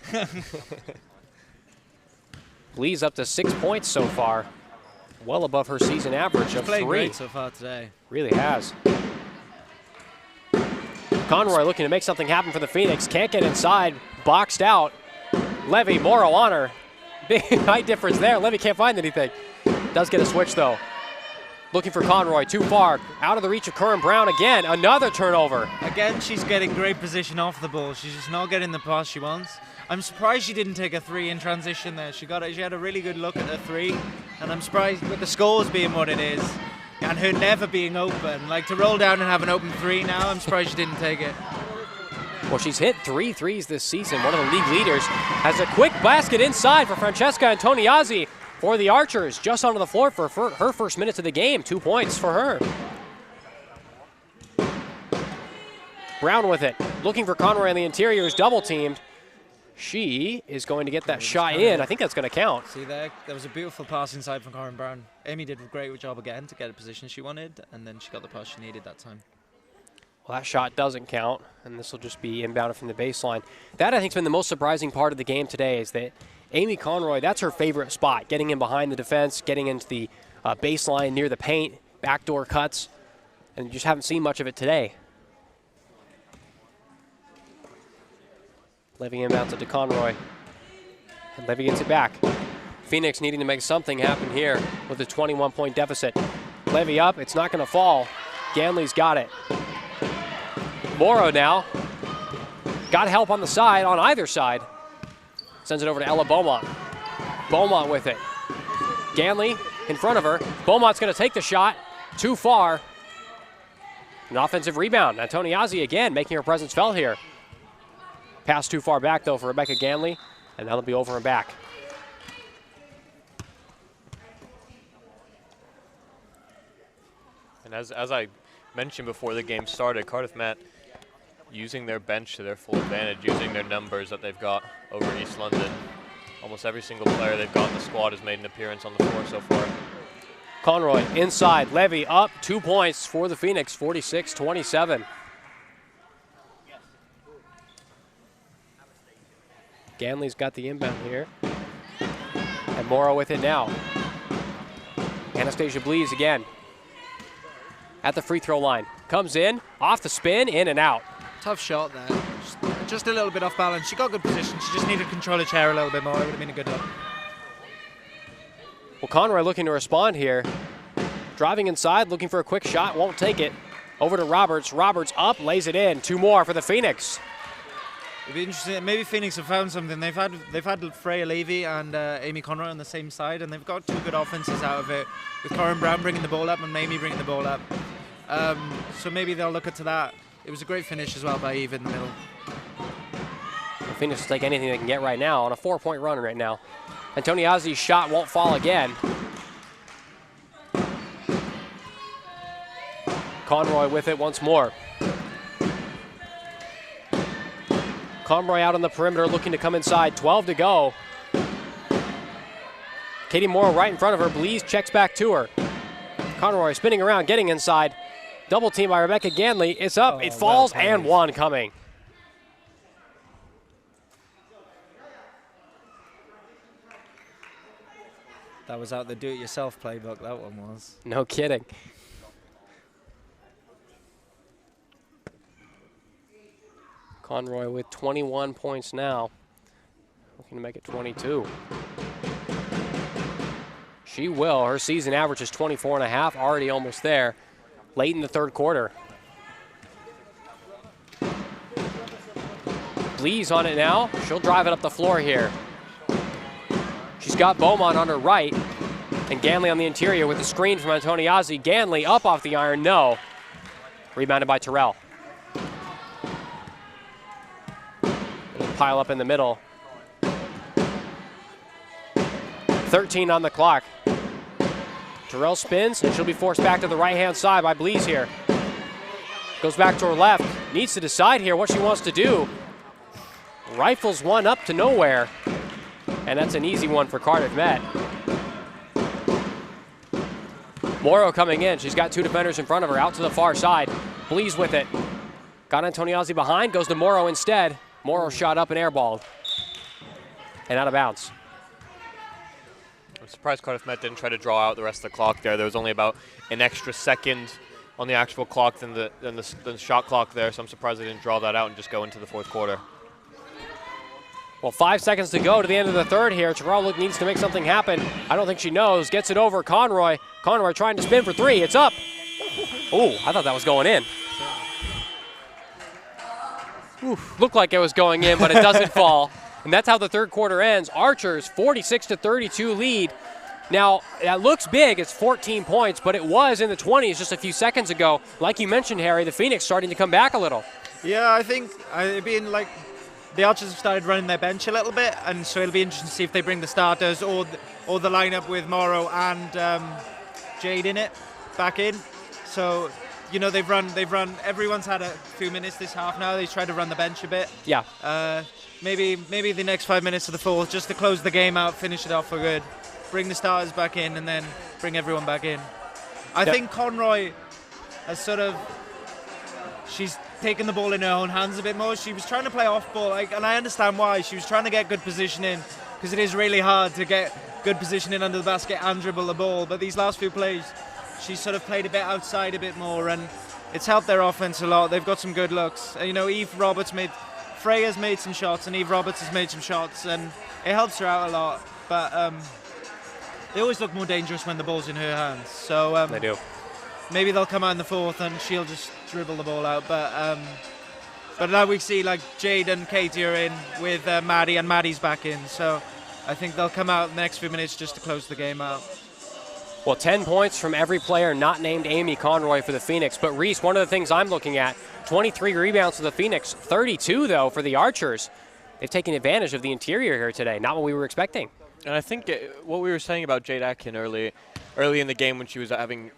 Blees up to 6 points so far. Well above her season average of 3. Playing great so far today. Really has. Conroy looking to make something happen for the Phoenix. Can't get inside. Boxed out. Levy, Morrow on her. Big height difference there. Levy can't find anything. Does get a switch though. Looking for Conroy, too far. Out of the reach of Curran Brown again. Another turnover. Again, she's getting great position off the ball. She's just not getting the pass she wants. I'm surprised she didn't take a 3 in transition there. She had a really good look at the 3, and I'm surprised with the scores being what it is, and her never being open. Like, to roll down and have an open 3 now, I'm surprised she didn't take it. Well, she's hit 3 threes this season. One of the league leaders. Has a quick basket inside for Francesca Antoniazzi for the Archers. Just onto the floor for her first minutes of the game. 2 points for her. Brown with it. Looking for Conroy on the interior, who's double teamed. She is going to get that shot in. I think that's going to count. See there was a beautiful pass inside from Curran Brown. Amy did a great job again to get a position she wanted, and then she got the pass she needed that time. Well, that shot doesn't count, and this will just be inbounded from the baseline. That, I think, has been the most surprising part of the game today, is that Amy Conroy, that's her favorite spot, getting in behind the defense, getting into the baseline near the paint, backdoor cuts, and you just haven't seen much of it today. Levy inbounds it to Conroy, and Levy gets it back. Phoenix needing to make something happen here with a 21-point deficit. Levy up, it's not going to fall. Ganley's got it. Morrow now, got help on the side, on either side. Sends it over to Ella Beaumont. Beaumont with it. Ganley in front of her. Beaumont's going to take the shot. Too far. An offensive rebound. Antoniazzi again making her presence felt here. Pass too far back, though, for Rebecca Ganley, and that'll be over and back. And as I mentioned before the game started, Cardiff Met using their bench to their full advantage, using their numbers that they've got over East London. Almost every single player they've got in the squad has made an appearance on the floor so far. Conroy inside, Levy up, 2 points for the Phoenix, 46-27. Ganley's got the inbound here. And Morrow with it now. Anastasia Blees again. At the free throw line. Comes in, off the spin, in and out. Tough shot there. Just a little bit off balance. She got good position. She just needed to control her chair a little bit more. It would have been a good look. Well, Conroy looking to respond here. Driving inside, looking for a quick shot, won't take it. Over to Roberts. Roberts up, lays it in. 2 more for the Phoenix. It'd be interesting. Maybe Phoenix have found something. They've had Freya Levy and Amy Conroy on the same side, and they've got 2 good offenses out of it, with Curran Brown bringing the ball up and Amy bringing the ball up. So maybe they'll look into that. It was a great finish as well by Eve in the middle. The Phoenix will take anything they can get right now on a 4-point run right now. Antoniazzi's shot won't fall again. Conroy with it once more. Conroy out on the perimeter looking to come inside. 12 to go. Katie Morrow right in front of her. Blees checks back to her. Conroy spinning around, getting inside. Double team by Rebecca Ganley. It's up, it falls, and one coming. That was out the do-it-yourself playbook, that one was. No kidding. Conroy with 21 points now. Looking to make it 22. She will. Her season average is 24.5, already almost there. Late in the 3rd quarter. Blees on it now. She'll drive it up the floor here. She's got Beaumont on her right. And Ganley on the interior with the screen from Antoniazzi. Ganley up off the iron, no. Rebounded by Terrell. Pile up in the middle. 13 on the clock. Terrell spins, and she'll be forced back to the right-hand side by Blees here. Goes back to her left. Needs to decide here what she wants to do. Rifles one up to nowhere. and that's an easy one for Cardiff Met. Morrow coming in. She's got 2 defenders in front of her, out to the far side. Blees with it. Got Antoniazzi behind, goes to Morrow instead. Morrow shot up and airballed. And out of bounds. I'm surprised Cardiff Met didn't try to draw out the rest of the clock there. There was only about an extra second on the actual clock than the shot clock there, so I'm surprised they didn't draw that out and just go into the fourth quarter. Well, 5 seconds to go to the end of the third here. Terrell needs to make something happen. I don't think she knows. Gets it over Conroy. Conroy trying to spin for 3. It's up. Oh, I thought that was going in. Oof, looked like it was going in, but it doesn't fall. And that's how the third quarter ends. Archers 46-32 lead. Now, that looks big. It's 14 points, but it was in the 20s just a few seconds ago. Like you mentioned, Harry, the Phoenix starting to come back a little. Yeah, I think it'd been like the Archers have started running their bench a little bit, and so it'll be interesting to see if they bring the starters or the lineup with Morrow and Jade in it back in. So, you know, they've run. Everyone's had a few minutes this half now. They tried to run the bench a bit. Yeah. Maybe the next 5 minutes of the fourth, just to close the game out, finish it off for good. Bring the starters back in, and then bring everyone back in. I think Conroy has she's taken the ball in her own hands a bit more. She was trying to play off ball, and I understand why. She was trying to get good position in, because it is really hard to get good position in under the basket and dribble the ball. But these last few plays, she sort of played a bit outside a bit more, and it's helped their offense a lot. They've got some good looks. You know, Freya's made some shots, and Eve Roberts has made some shots, and it helps her out a lot. But they always look more dangerous when the ball's in her hands. So They do. Maybe they'll come out in the fourth and she'll just dribble the ball out. But now we see like Jade and Katie are in with Maddie, and Maddie's back in. So I think they'll come out in the next few minutes just to close the game out. Well, 10 points from every player not named Amy Conroy for the Phoenix. But Reese, one of the things I'm looking at, 23 rebounds for the Phoenix, 32 though for the Archers. They've taken advantage of the interior here today, not what we were expecting. And I think what we were saying about Jade Atkin early in the game when she was having,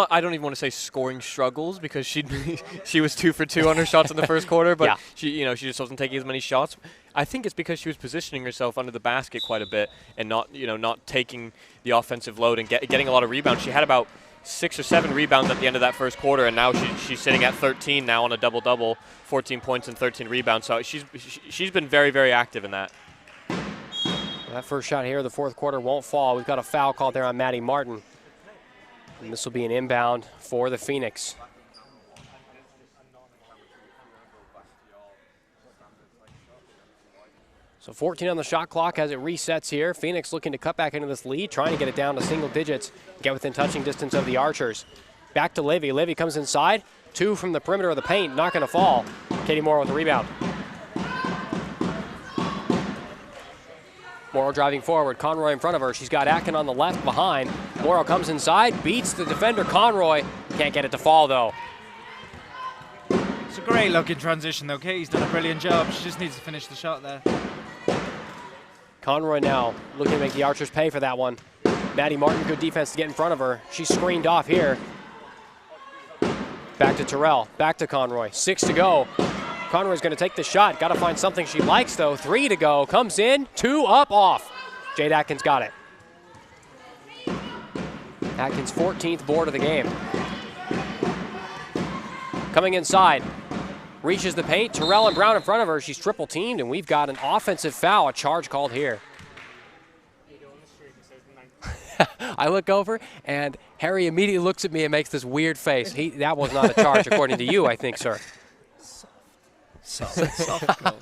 I don't even want to say scoring struggles, because she was 2 for 2 on her shots in the first quarter, but yeah. she just wasn't taking as many shots. I think it's because she was positioning herself under the basket quite a bit and not taking the offensive load and getting a lot of rebounds. She had about 6 or 7 rebounds at the end of that first quarter, and now she's sitting at 13 now on a double-double, 14 points and 13 rebounds. So she's been very, very active in that. That first shot here of the fourth quarter won't fall. We've got a foul called there on Maddie Martin. And this will be an inbound for the Phoenix. So 14 on the shot clock as it resets here. Phoenix looking to cut back into this lead, trying to get it down to single digits, get within touching distance of the Archers. Back to Levy. Levy comes inside. 2 from the perimeter of the paint, not going to fall. Katie Morrow with the rebound. Morrow driving forward, Conroy in front of her. She's got Atkin on the left behind. Morrow comes inside, beats the defender Conroy. Can't get it to fall though. It's a great looking transition though. Katie's done a brilliant job. She just needs to finish the shot there. Conroy now looking to make the Archers pay for that one. Maddie Martin, good defense to get in front of her. She's screened off here. Back to Terrell, back to Conroy. 6 to go. Conroy's going to take the shot. Got to find something she likes, though. 3 to go. Comes in. 2 up, off. Jade Atkins got it. Atkins' 14th board of the game. Coming inside. Reaches the paint. Terrell and Brown in front of her. She's triple teamed, and we've got an offensive foul, a charge called here. I look over, and Harry immediately looks at me and makes this weird face. That was not a charge, according to you, I think, sir. Soft goals.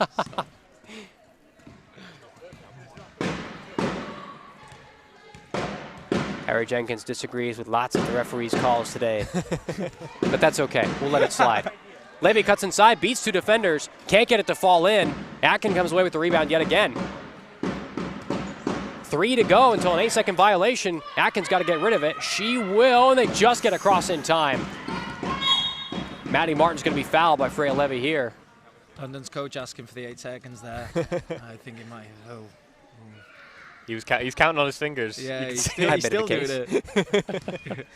Harry Jenkins disagrees with lots of the referee's calls today. But that's okay. We'll let it slide. Levy cuts inside, beats 2 defenders, can't get it to fall in. Atkin comes away with the rebound yet again. 3 to go until an 8-second violation. Atkins got to get rid of it. She will, and they just get across in time. Maddie Martin's going to be fouled by Freya Levy here. London's coach asking for the 8 seconds there. I think it might. He's counting on his fingers. Yeah, he's I bet still the doing it.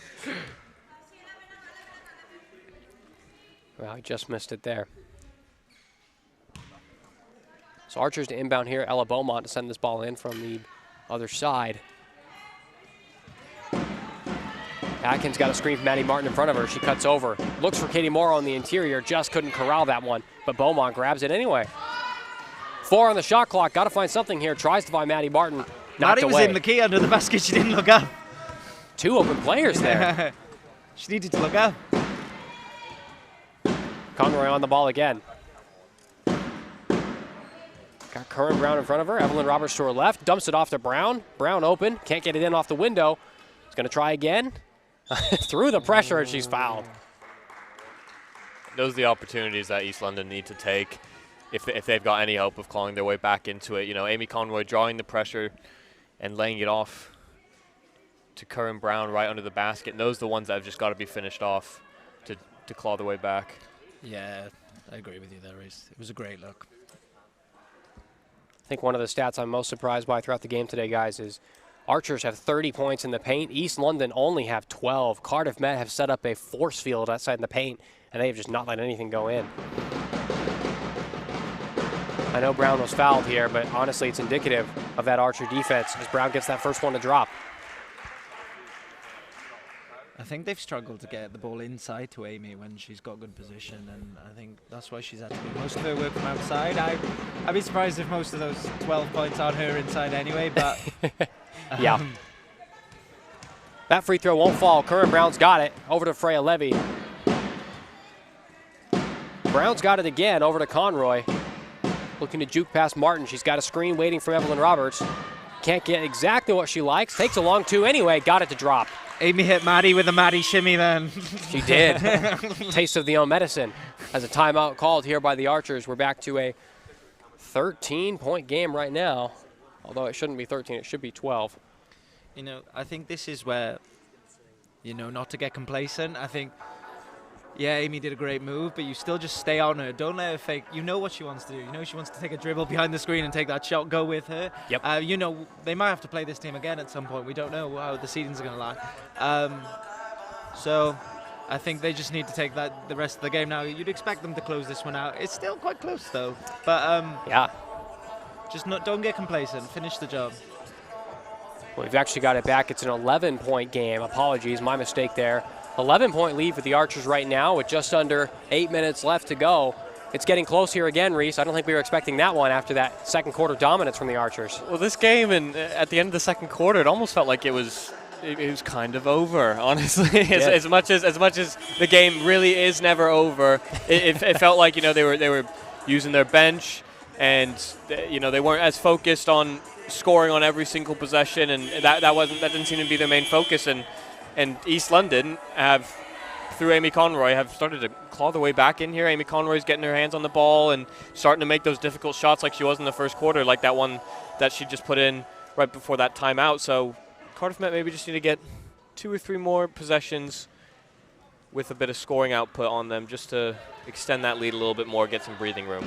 Well, he just missed it there. So Archers to inbound here. Ella Beaumont to send this ball in from the other side. Atkins got a screen from Maddie Martin in front of her. She cuts over. Looks for Katie Moore on the interior. Just couldn't corral that one. But Beaumont grabs it anyway. 4 on the shot clock. Got to find something here. Tries to find Maddie Martin. Maddie was in the key under the basket. She didn't look up. 2 open players there. She needed to look up. Conroy on the ball again. Got Curran Brown in front of her. Evelyn Roberts to her left. Dumps it off to Brown. Brown open. Can't get it in off the window. He's going to try again. Through the pressure, and she's fouled. Those are the opportunities that East London need to take if they've got any hope of clawing their way back into it. You know, Amy Conroy drawing the pressure and laying it off to Curran Brown right under the basket. And those are the ones that have just got to be finished off to claw their way back. Yeah, I agree with you there, Reese. It was a great look. I think one of the stats I'm most surprised by throughout the game today, guys, is Archers have 30 points in the paint. East London only have 12. Cardiff Met have set up a force field outside in the paint, and they have just not let anything go in. I know Brown was fouled here, but honestly, it's indicative of that Archer defense as Brown gets that first one to drop. I think they've struggled to get the ball inside to Amy when she's got good position, and I think that's why she's had to do most of her work from outside. I'd be surprised if most of those 12 points aren't her inside anyway, but... Yeah. That free throw won't fall. Curran Brown's got it. Over to Freya Levy. Brown's got it again. Over to Conroy. Looking to juke past Martin. She's got a screen waiting for Evelyn Roberts. Can't get exactly what she likes. Takes a long 2 anyway. Got it to drop. Amy hit Maddie with a Maddie shimmy then. She did. Taste of the own medicine. As a timeout called here by the Archers, we're back to a 13-point game right now. Although it shouldn't be 13, it should be 12. You know, I think this is where, you know, not to get complacent. I think, yeah, Amy did a great move, but you still just stay on her. Don't let her fake. You know what she wants to do. You know she wants to take a dribble behind the screen and take that shot, go with her. Yep. You know, they might have to play this team again at some point. We don't know how the seasons are going to lie. So I think they just need to take that the rest of the game now. You'd expect them to close this one out. It's still quite close, though. But yeah. Just don't get complacent. Finish the job. Well, we've actually got it back. It's an 11-point game. Apologies, my mistake there. 11-point lead for the Archers right now with just under 8 minutes left to go. It's getting close here again, Reese. I don't think we were expecting that one after that second quarter dominance from the Archers. Well, this game, and at the end of the second quarter, it almost felt like it was kind of over, honestly. as much as the game really is never over, it felt like, you know, they were using their bench, and you know, they weren't as focused on scoring on every single possession, and that didn't seem to be their main focus. And East London have, through Amy Conroy, have started to claw their way back in here. Amy Conroy's getting her hands on the ball and starting to make those difficult shots like she was in the first quarter, like that one that she just put in right before that timeout. So Cardiff Met maybe just need to get 2 or 3 more possessions with a bit of scoring output on them just to extend that lead a little bit more, get some breathing room.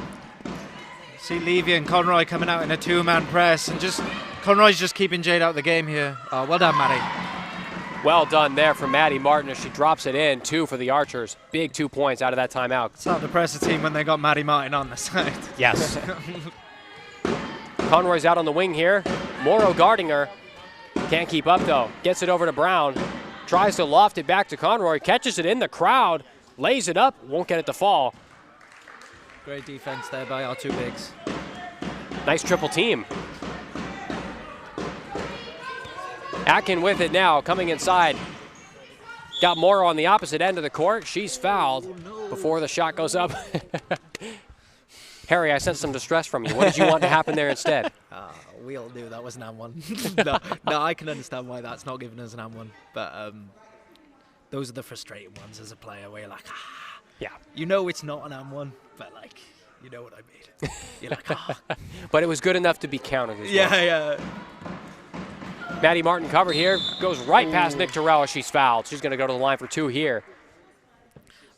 See Levy and Conroy coming out in a 2-man press, and Conroy's just keeping Jade out of the game here. Oh, well done, Maddie. Well done there from Maddie Martin as she drops it in. 2 for the Archers. Big 2 points out of that timeout. It's hard to press a team when they got Maddie Martin on the side. Yes. Conroy's out on the wing here. Morrow guarding her. Can't keep up though. Gets it over to Brown. Tries to loft it back to Conroy. Catches it in the crowd. Lays it up. Won't get it to fall. Great defense there by our 2 bigs. Nice triple team. Atkin with it now, coming inside. Got Morrow on the opposite end of the court. She's fouled before the shot goes up. Harry, I sense some distress from you. What did you want to happen there instead? We all knew that was an M1. no, I can understand why that's not given us an M1. But those are the frustrating ones as a player where you're like, yeah. You know it's not an M1, but like, you know what I mean. You're like, But it was good enough to be counted as well. Yeah. Maddie Martin covered here. Goes right past Nick Terrell as she's fouled. She's going to go to the line for 2 here.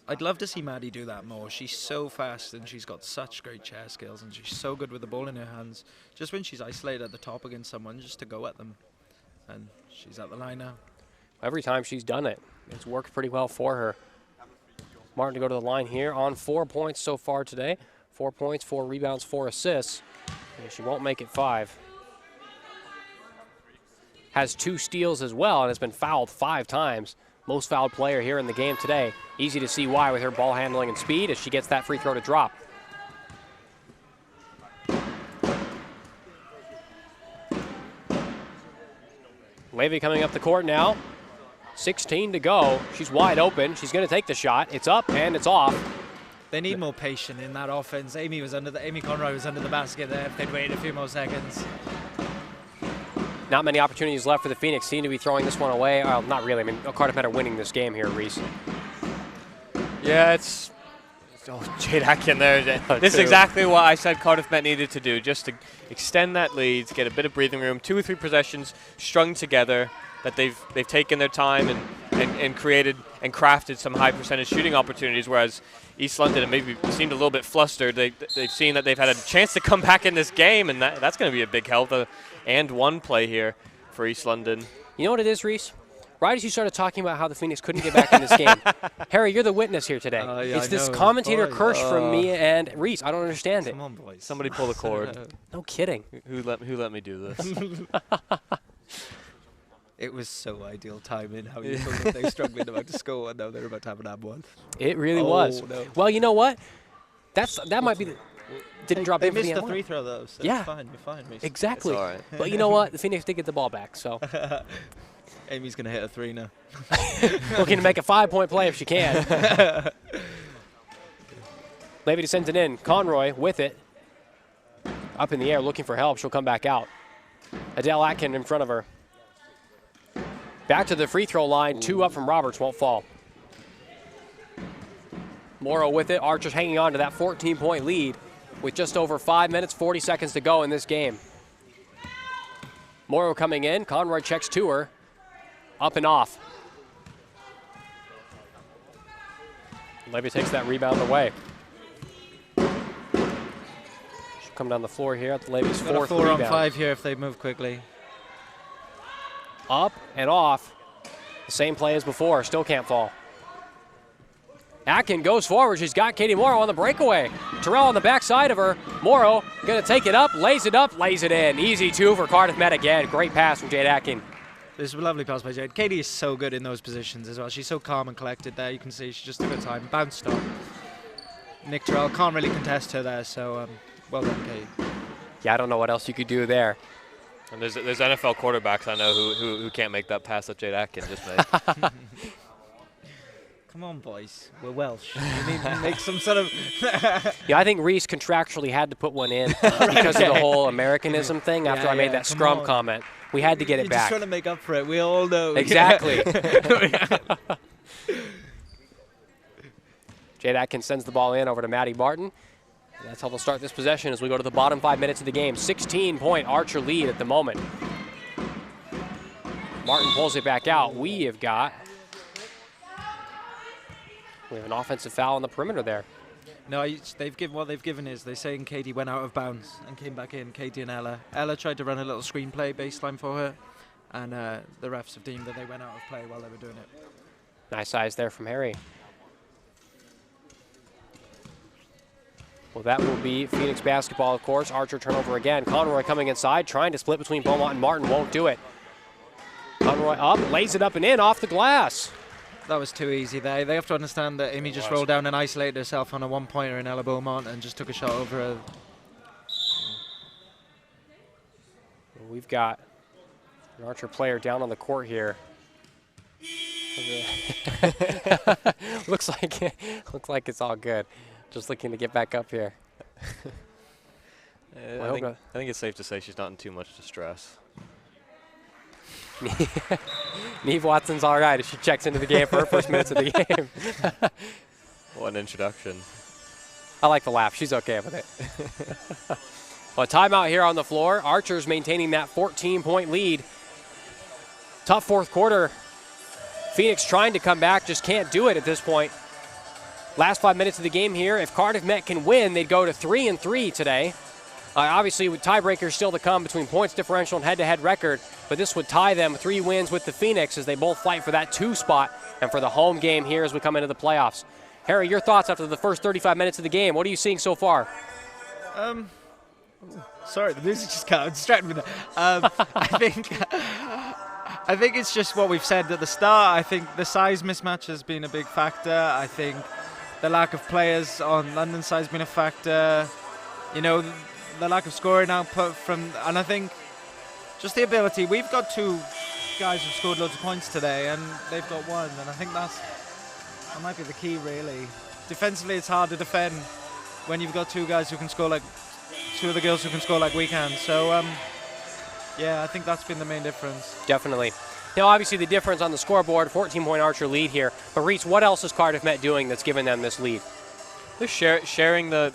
I'd love to see Maddie do that more. She's so fast and she's got such great chair skills and she's so good with the ball in her hands. Just when she's isolated at the top against someone, just to go at them. And she's at the line now. Every time she's done it, it's worked pretty well for her. Martin to go to the line here on 4 points so far today. 4 points, 4 rebounds, 4 assists. And she won't make it 5. Has 2 steals as well and has been fouled 5 times. Most fouled player here in the game today. Easy to see why with her ball handling and speed as she gets that free throw to drop. Levy coming up the court now. 16 to go. She's wide open. She's going to take the shot. It's up and it's off. They need more patience in that offense. Amy Conroy was under the basket there if they'd waited a few more seconds. Not many opportunities left for the Phoenix. Seem to be throwing this one away. Well, not really. I mean, Cardiff Met are winning this game here, Reese. Yeah, it's Jade Atkin there. This is exactly what I said Cardiff Met needed to do, just to extend that lead, to get a bit of breathing room. 2 or 3 possessions strung together that they've taken their time and created and crafted some high percentage shooting opportunities, whereas East London maybe seemed a little bit flustered. They've seen that they've had a chance to come back in this game, and that's going to be a big help. And 1 play here for East London. You know what it is, Reese? Right as you started talking about how the Phoenix couldn't get back in this game. Harry, you're the witness here today. Yeah, it's this commentator curse from me and Reese. I don't understand it. Come on, boys. Somebody pull the cord. No kidding. Who let me do this? It was so ideal timing how you told them they were struggling about to score and now they're about to have an ab one. It really was. No. Well, you know what? That might be the... Didn't drop They in for missed the the M1. free throw though, so Yeah. it's fine, you're fine, Reece. Exactly. It's all right. But you know what? The Phoenix did get the ball back, so Amy's going to hit a 3 now. looking to make a 5-point play if she can. Levy sends it in. Conroy with it. Up in the air looking for help. She'll come back out. Adele Atkin in front of her. Back to the free throw line. 2 up from Roberts. Won't fall. Morrow with it. Archer's hanging on to that 14-point lead with just over 5 minutes, 40 seconds to go in this game. Morrow coming in. Conroy checks to her. Up and off. Levy takes that rebound away. She'll come down the floor here at the Levy's Got a 4th 4 rebound. on 5 here if they move quickly. Up and off. The same play as before. Still can't fall. Atkin goes forward. She's got Katie Morrow on the breakaway. Terrell on the backside of her. Morrow going to take it up, lays it in. Easy 2 for Cardiff Met again. Great pass from Jade Atkin. This is a lovely pass by Jade. Katie is so good in those positions as well. She's so calm and collected there. You can see she just took her time. Bounced on. Nick Terrell can't really contest her there, so well done, Katie. Yeah, I don't know what else you could do there. And there's NFL quarterbacks I know who can't make that pass that Jade Atkin just made. Come on, boys. We're Welsh. We need to make some sort of... Yeah, I think Reese contractually had to put one in because of the whole Americanism thing after I made that come scrum on. comment. We had to get You're it just back. trying to make up for it. We all know. Exactly. Jade Atkins sends the ball in over to Maddie Martin. And that's how they'll start this possession as we go to the bottom 5 minutes of the game. 16-point Archer lead at the moment. Martin pulls it back out. We have an offensive foul on the perimeter there. No, what they've given is they're saying Katie went out of bounds and came back in, Katie and Ella. Ella tried to run a little screenplay baseline for her, and the refs have deemed that they went out of play while they were doing it. Nice size there from Harry. Well, that will be Phoenix basketball, of course. Archer turnover again. Conroy coming inside, trying to split between Beaumont and Martin. Won't do it. Conroy up, lays it up and in off the glass. That was too easy there. They have to understand that Amy just rolled down and isolated herself on a one-pointer in Ella Beaumont and just took a shot over her. We've got an Archer player down on the court here. looks like it's all good. Just looking to get back up here. I think it's safe to say she's not in too much distress. Neve Watson's all right if she checks into the game for her first minutes of the game. What an introduction. I like the laugh. She's okay with it. Well, timeout here on the floor. Archer's maintaining that 14-point lead. Tough fourth quarter. Phoenix trying to come back, just can't do it at this point. Last 5 minutes of the game here. If Cardiff Met can win, they'd go to 3-3 today. Obviously, with tiebreakers still to come between points differential and head-to-head record, but this would tie them 3 wins with the Phoenix as they both fight for that 2 spot and for the home game here as we come into the playoffs. Harry, your thoughts after the first 35 minutes of the game. What are you seeing so far? Sorry, the music just kind of distracted me there. I think it's just what we've said at the start. I think the size mismatch has been a big factor. I think the lack of players on London side has been a factor. You know, the lack of scoring output and I think just the ability. We've got two guys who've scored loads of points today, and they've got one, and I think that might be the key, really. Defensively, it's hard to defend when you've got two guys who can score like two of the girls who can score like we can. So, yeah, I think that's been the main difference. Definitely. Now, obviously, the difference on the scoreboard, 14-point Archer lead here. But Reese, what else is Cardiff Met doing that's given them this lead? They're sharing the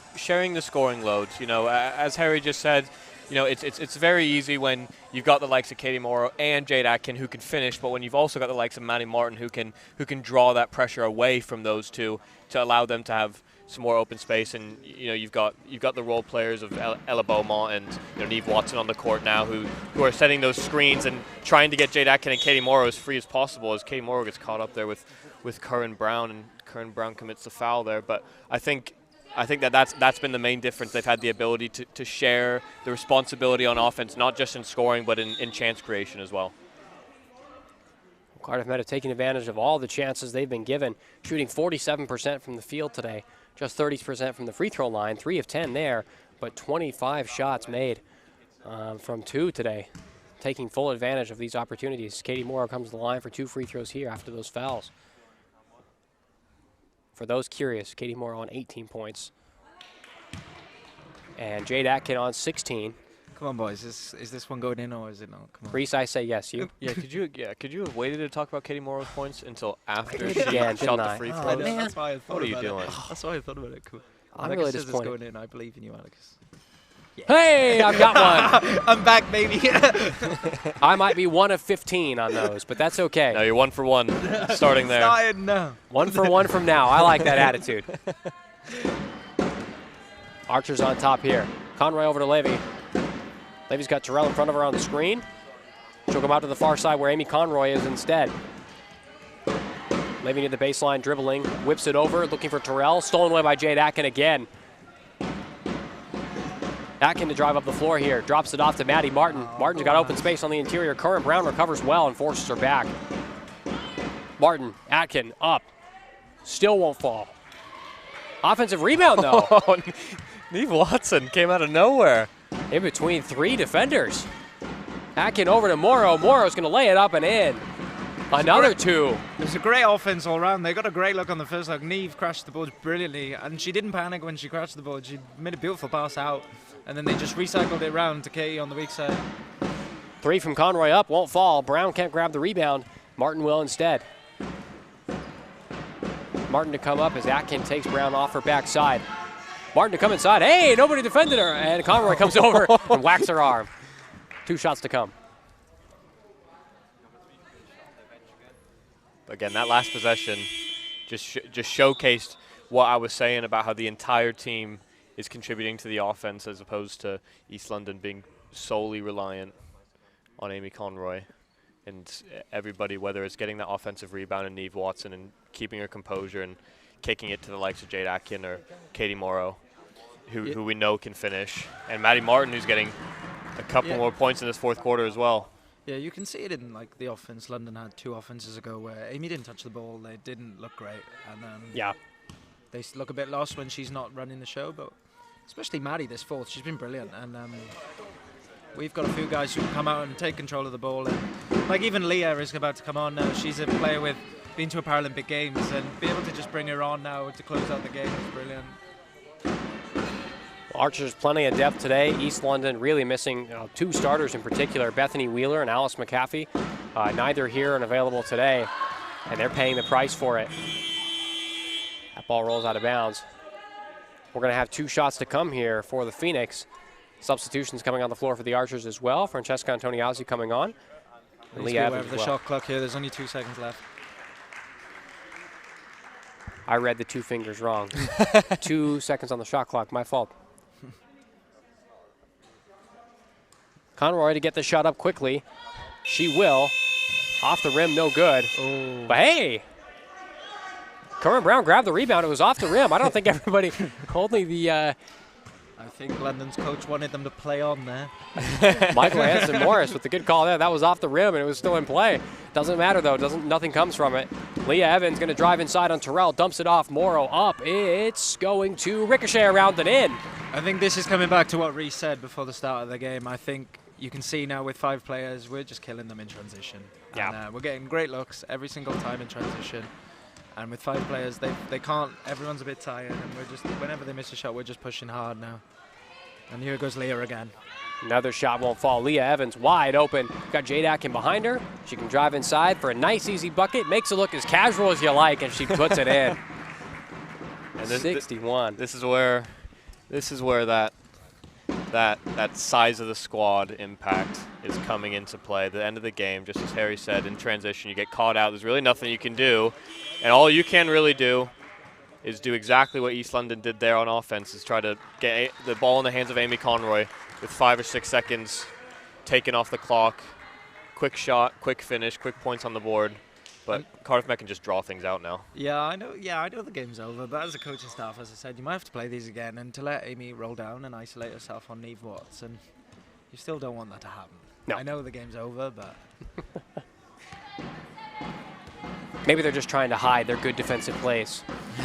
scoring loads. You know, as Harry just said, you know, it's very easy when you've got the likes of Katie Morrow and Jade Atkin who can finish, but when you've also got the likes of Maddie Martin who can draw that pressure away from those two to allow them to have some more open space. And you know, you've got the role players of Ella Beaumont and, you know, Neve Watson on the court now who are setting those screens and trying to get Jade Atkin and Katie Morrow as free as possible, as Katie Morrow gets caught up there with Curran Brown, and Curran Brown commits the foul there. But I think that's been the main difference. They've had the ability to share the responsibility on offense, not just in scoring, but in chance creation as well. Cardiff Met have taken advantage of all the chances they've been given, shooting 47% from the field today, just 30% from the free throw line, 3 of 10 there, but 25 shots made from 2 today, taking full advantage of these opportunities. Katie Morrow comes to the line for 2 free throws here after those fouls. For those curious, Katie Morrow on 18 points. And Jade Atkin on 16. Come on, boys. Is this one going in or is it not? Come on. Reese, I say yes. You? Could you have waited to talk about Katie Morrow's points until after she Yeah, shot the I? free Oh, throws? man. That's why I thought What are you about it. doing? That's why I thought about it. Cool. I'm really This is disappointed. going in. I believe in you, Alex. Hey, I've got one. I'm back, baby. I might be 1 of 15 on those, but that's okay. No, you're 1 for 1 starting there. Starting now. 1 for 1 from now. I like that attitude. Archer's on top here. Conroy over to Levy. Levy's got Terrell in front of her on the screen. She'll come out to the far side where Amy Conroy is instead. Levy near the baseline, dribbling, whips it over, looking for Terrell. Stolen away by Jade Atkin again. Atkin to drive up the floor here. Drops it off to Maddie Martin. Martin's got open space on the interior. Curran Brown recovers well and forces her back. Martin, Atkin, up. Still won't fall. Offensive rebound, though. Oh, Neve Watson came out of nowhere. In between 3 defenders. Atkin over to Morrow. Morrow's going to lay it up and in. Another 2. It was a great offense all around. They got a great look on the first look. Neve crashed the ball brilliantly, and she didn't panic when she crashed the ball. She made a beautiful pass out, and then they just recycled it around to Katie on the weak side. 3 from Conroy up, won't fall. Brown can't grab the rebound. Martin will instead. Martin to come up as Atkin takes Brown off her backside. Martin to come inside. Hey, nobody defended her. And Conroy comes over and whacks her arm. 2 shots to come. Again, that last possession just showcased what I was saying about how the entire team is contributing to the offense as opposed to East London being solely reliant on Amy Conroy. And everybody, whether it's getting that offensive rebound in Neve Watson and keeping her composure and kicking it to the likes of Jade Atkin or Katie Morrow, who we know can finish. And Maddie Martin, who's getting a couple more points in this fourth quarter as well. Yeah, you can see it in like the offense. London had 2 offenses ago where Amy didn't touch the ball. They didn't look great. And Yeah. they look a bit lost when she's not running the show. But especially Maddie this fourth, she's been brilliant. And we've got a few guys who can come out and take control of the ball. And like even Leah is about to come on now. She's a player with been to a Paralympic Games, and be able to just bring her on now to close out the game is brilliant. Archer's plenty of depth today. East London really missing 2 starters in particular, Bethany Wheeler and Alice McAfee. Neither here and available today, and they're paying the price for it. That ball rolls out of bounds. We're going to have 2 shots to come here for the Phoenix. Substitutions coming on the floor for the Archers as well. Francesca Antoniazzi coming on. And Lee Evans as the well. shot clock here. There's only 2 seconds left. I read the 2 fingers wrong. 2 seconds on the shot clock. My fault. Conroy to get the shot up quickly. She will. Off the rim, no good. Oh. But hey, Kerwin Brown grabbed the rebound. It was off the rim. I don't think everybody, only the I think London's coach wanted them to play on there. Michael Hansen Morris with the good call there. That was off the rim and it was still in play. Doesn't matter though. Nothing comes from it. Leah Evans going to drive inside on Terrell. Dumps it off. Morrow up. It's going to ricochet around and in. I think this is coming back to what Reese said before the start of the game. I think you can see now with 5 players, we're just killing them in transition. Yeah. And, we're getting great looks every single time in transition. And with 5 players, they can't. Everyone's a bit tired, and we're just whenever they miss a shot, we're just pushing hard now. And here goes Leah again. Another shot won't fall. Leah Evans wide open. Got Jade Atkin behind her. She can drive inside for a nice, easy bucket. Makes it look as casual as you like, and she puts it in. And 61. This is where that size of the squad impact is coming into play. At the end of the game, just as Harry said, in transition, you get caught out. There's really nothing you can do, and all you can really do is do exactly what East London did there on offense, is try to get the ball in the hands of Amy Conroy with 5 or 6 seconds taken off the clock. Quick shot, quick finish, quick points on the board. But Cardiff Met can just draw things out now. Yeah, I know the game's over, but as a coaching staff, as I said, you might have to play these again, and to let Amy roll down and isolate herself on Neve Watson, you still don't want that to happen. No. I know the game's over, but Maybe they're just trying to hide their good defensive plays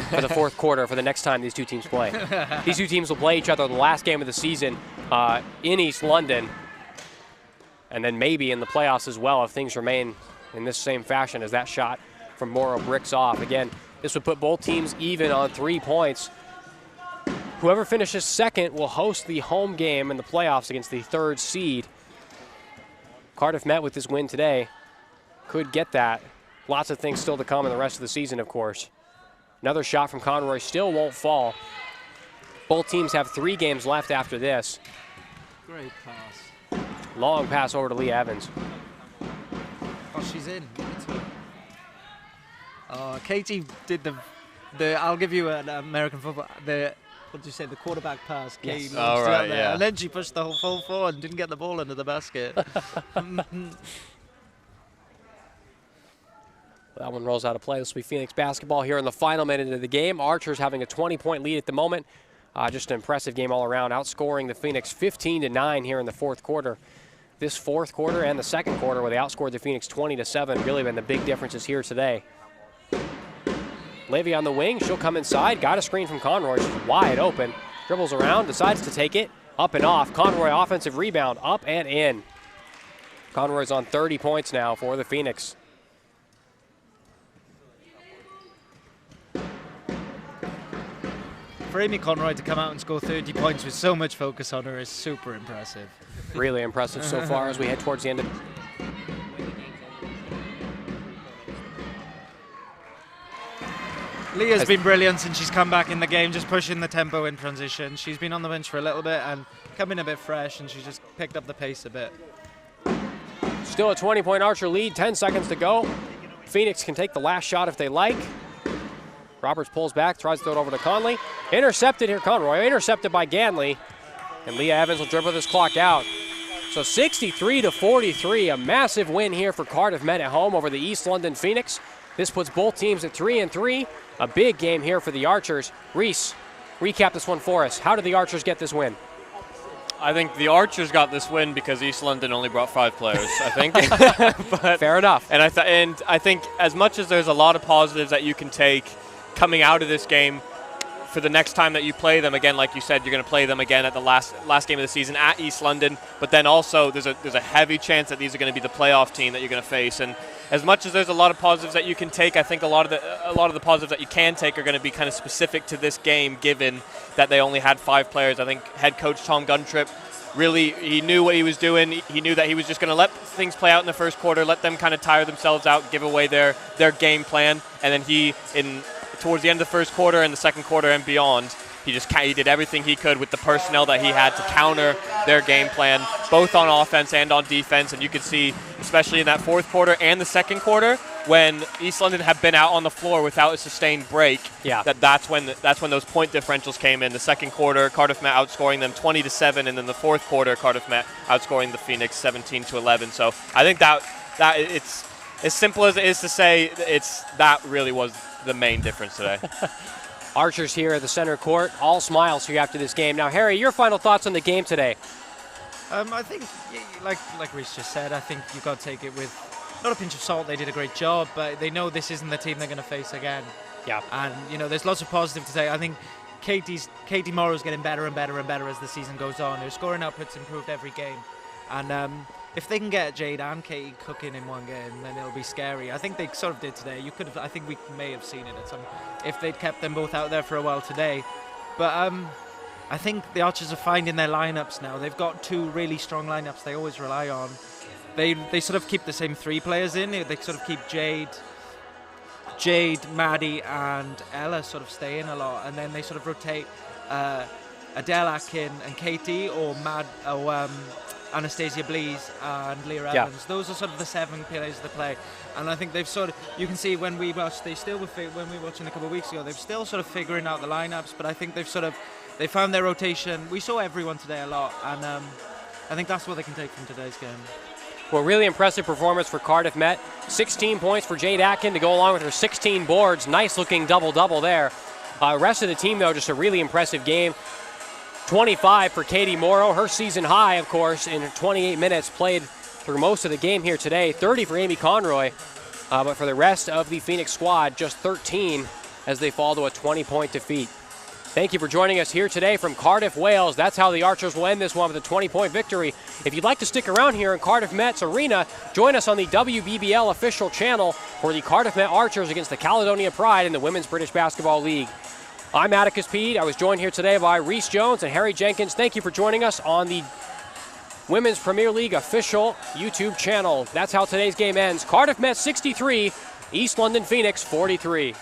for the fourth quarter for the next time these two teams play. These two teams will play each other the last game of the season in East London, and then maybe in the playoffs as well if things remain in this same fashion as that shot from Morrow bricks off. Again, this would put both teams even on 3 points. Whoever finishes second will host the home game in the playoffs against the 3rd seed. Cardiff Met with this win today could get that. Lots of things still to come in the rest of the season, of course. Another shot from Conroy still won't fall. Both teams have 3 games left after this. great pass. Long pass over to Leah Evans. Oh, she's in. Katie did the I'll give you an American football, what did you say, the quarterback pass. Yes. Katie Oh, launched it right, out there, yeah. and then she pushed the whole full forward and didn't get the ball into the basket. That one rolls out of play. This will be Phoenix basketball here in the final minute of the game. Archers having a 20-point lead at the moment. Just an impressive game all around, outscoring the Phoenix 15-9 here in the fourth quarter. This fourth quarter and the second quarter where they outscored the Phoenix 20-7 really been the big differences here today. Levy on the wing, she'll come inside, got a screen from Conroy, she's wide open, dribbles around, decides to take it, up and off. Conroy offensive rebound, up and in. Conroy's on 30 points now for the Phoenix. For Amy Conroy to come out and score 30 points with so much focus on her is super impressive. Really impressive so far as we head towards the end of. Leah's been brilliant since she's come back in the game, just pushing the tempo in transition. She's been on the bench for a little bit and coming a bit fresh, and she's just picked up the pace a bit. Still a 20-point Archer lead, 10 seconds to go. Phoenix can take the last shot if they like. Roberts pulls back, tries to throw it over to Conley. Intercepted here, Conroy, intercepted by Ganley. And Leah Evans will dribble this clock out. So 63-43, a massive win here for Cardiff Met at home over the East London Phoenix. This puts both teams at 3-3. A big game here for the Archers. Reese, recap this one for us. How did the Archers get this win? I think the Archers got this win because East London only brought 5 players, I think. But, Fair enough. and I think as much as there's a lot of positives that you can take coming out of this game, for the next time that you play them again, like you said, you're going to play them again at the last game of the season at East London. But then also there's a heavy chance that these are going to be the playoff team that you're going to face. And as much as there's a lot of positives that you can take, I think a lot of the positives that you can take are going to be kind of specific to this game, given that they only had 5 players. I think head coach Tom Guntrip really, he knew what he was doing. He knew that he was just going to let things play out in the first quarter, let them kind of tire themselves out, give away their game plan, and then towards the end of the first quarter and the second quarter and beyond, he did everything he could with the personnel that he had to counter their game plan, both on offense and on defense. And you could see, especially in that fourth quarter and the second quarter, when East London had been out on the floor without a sustained break, that's when those point differentials came in. The second quarter, Cardiff Met outscoring them 20-7, and then the fourth quarter, Cardiff Met outscoring the Phoenix 17-11. So I think that it's as simple as it is to say, that really was the main difference today. Archers here at the center court, all smiles here after this game. Now, Harry, your final thoughts on the game today? I think, like Reece just said, I think you've got to take it with not a pinch of salt. They did a great job, but they know this isn't the team they're going to face again. Yeah. And, you know, there's lots of positive to say. I think Katie Morrow's getting better and better and better as the season goes on. Her scoring output's improved every game. And if they can get Jade and Katie cooking in one game, then it'll be scary. I think they sort of did today. I think we may have seen it at some, if they'd kept them both out there for a while today. But I think the Archers are finding their lineups now. They've got two really strong lineups they always rely on. They sort of keep the same three players in. They sort of keep Jade, Maddie, and Ella sort of stay in a lot, and then they sort of rotate Adele Atkin and Katie, or Anastasia Blees and Leah Evans. Those are sort of the 7 players they play, and I think they've sort of, you can see when we watched, when we were watching a couple of weeks ago, they're still sort of figuring out the lineups, but I think they found their rotation. We saw everyone today a lot, and I think that's what they can take from today's game. Well, really impressive performance for Cardiff Met. 16 points for Jade Atkin to go along with her 16 boards. Nice looking double-double there. Rest of the team, though, just a really impressive game. 25 for Katie Morrow, her season high, of course, in 28 minutes played through most of the game here today. 30 for Amy Conroy, but for the rest of the Phoenix squad, just 13 as they fall to a 20-point defeat. Thank you for joining us here today from Cardiff, Wales. That's how the Archers will end this one with a 20-point victory. If you'd like to stick around here in Cardiff Met's arena, join us on the WBBL official channel for the Cardiff Met Archers against the Caledonia Pride in the Women's British Basketball League. I'm Atticus Peed. I was joined here today by Reece Jones and Harry Jenkins. Thank you for joining us on the Women's Premier League official YouTube channel. That's how today's game ends. Cardiff Met 63, East London Phoenix 43.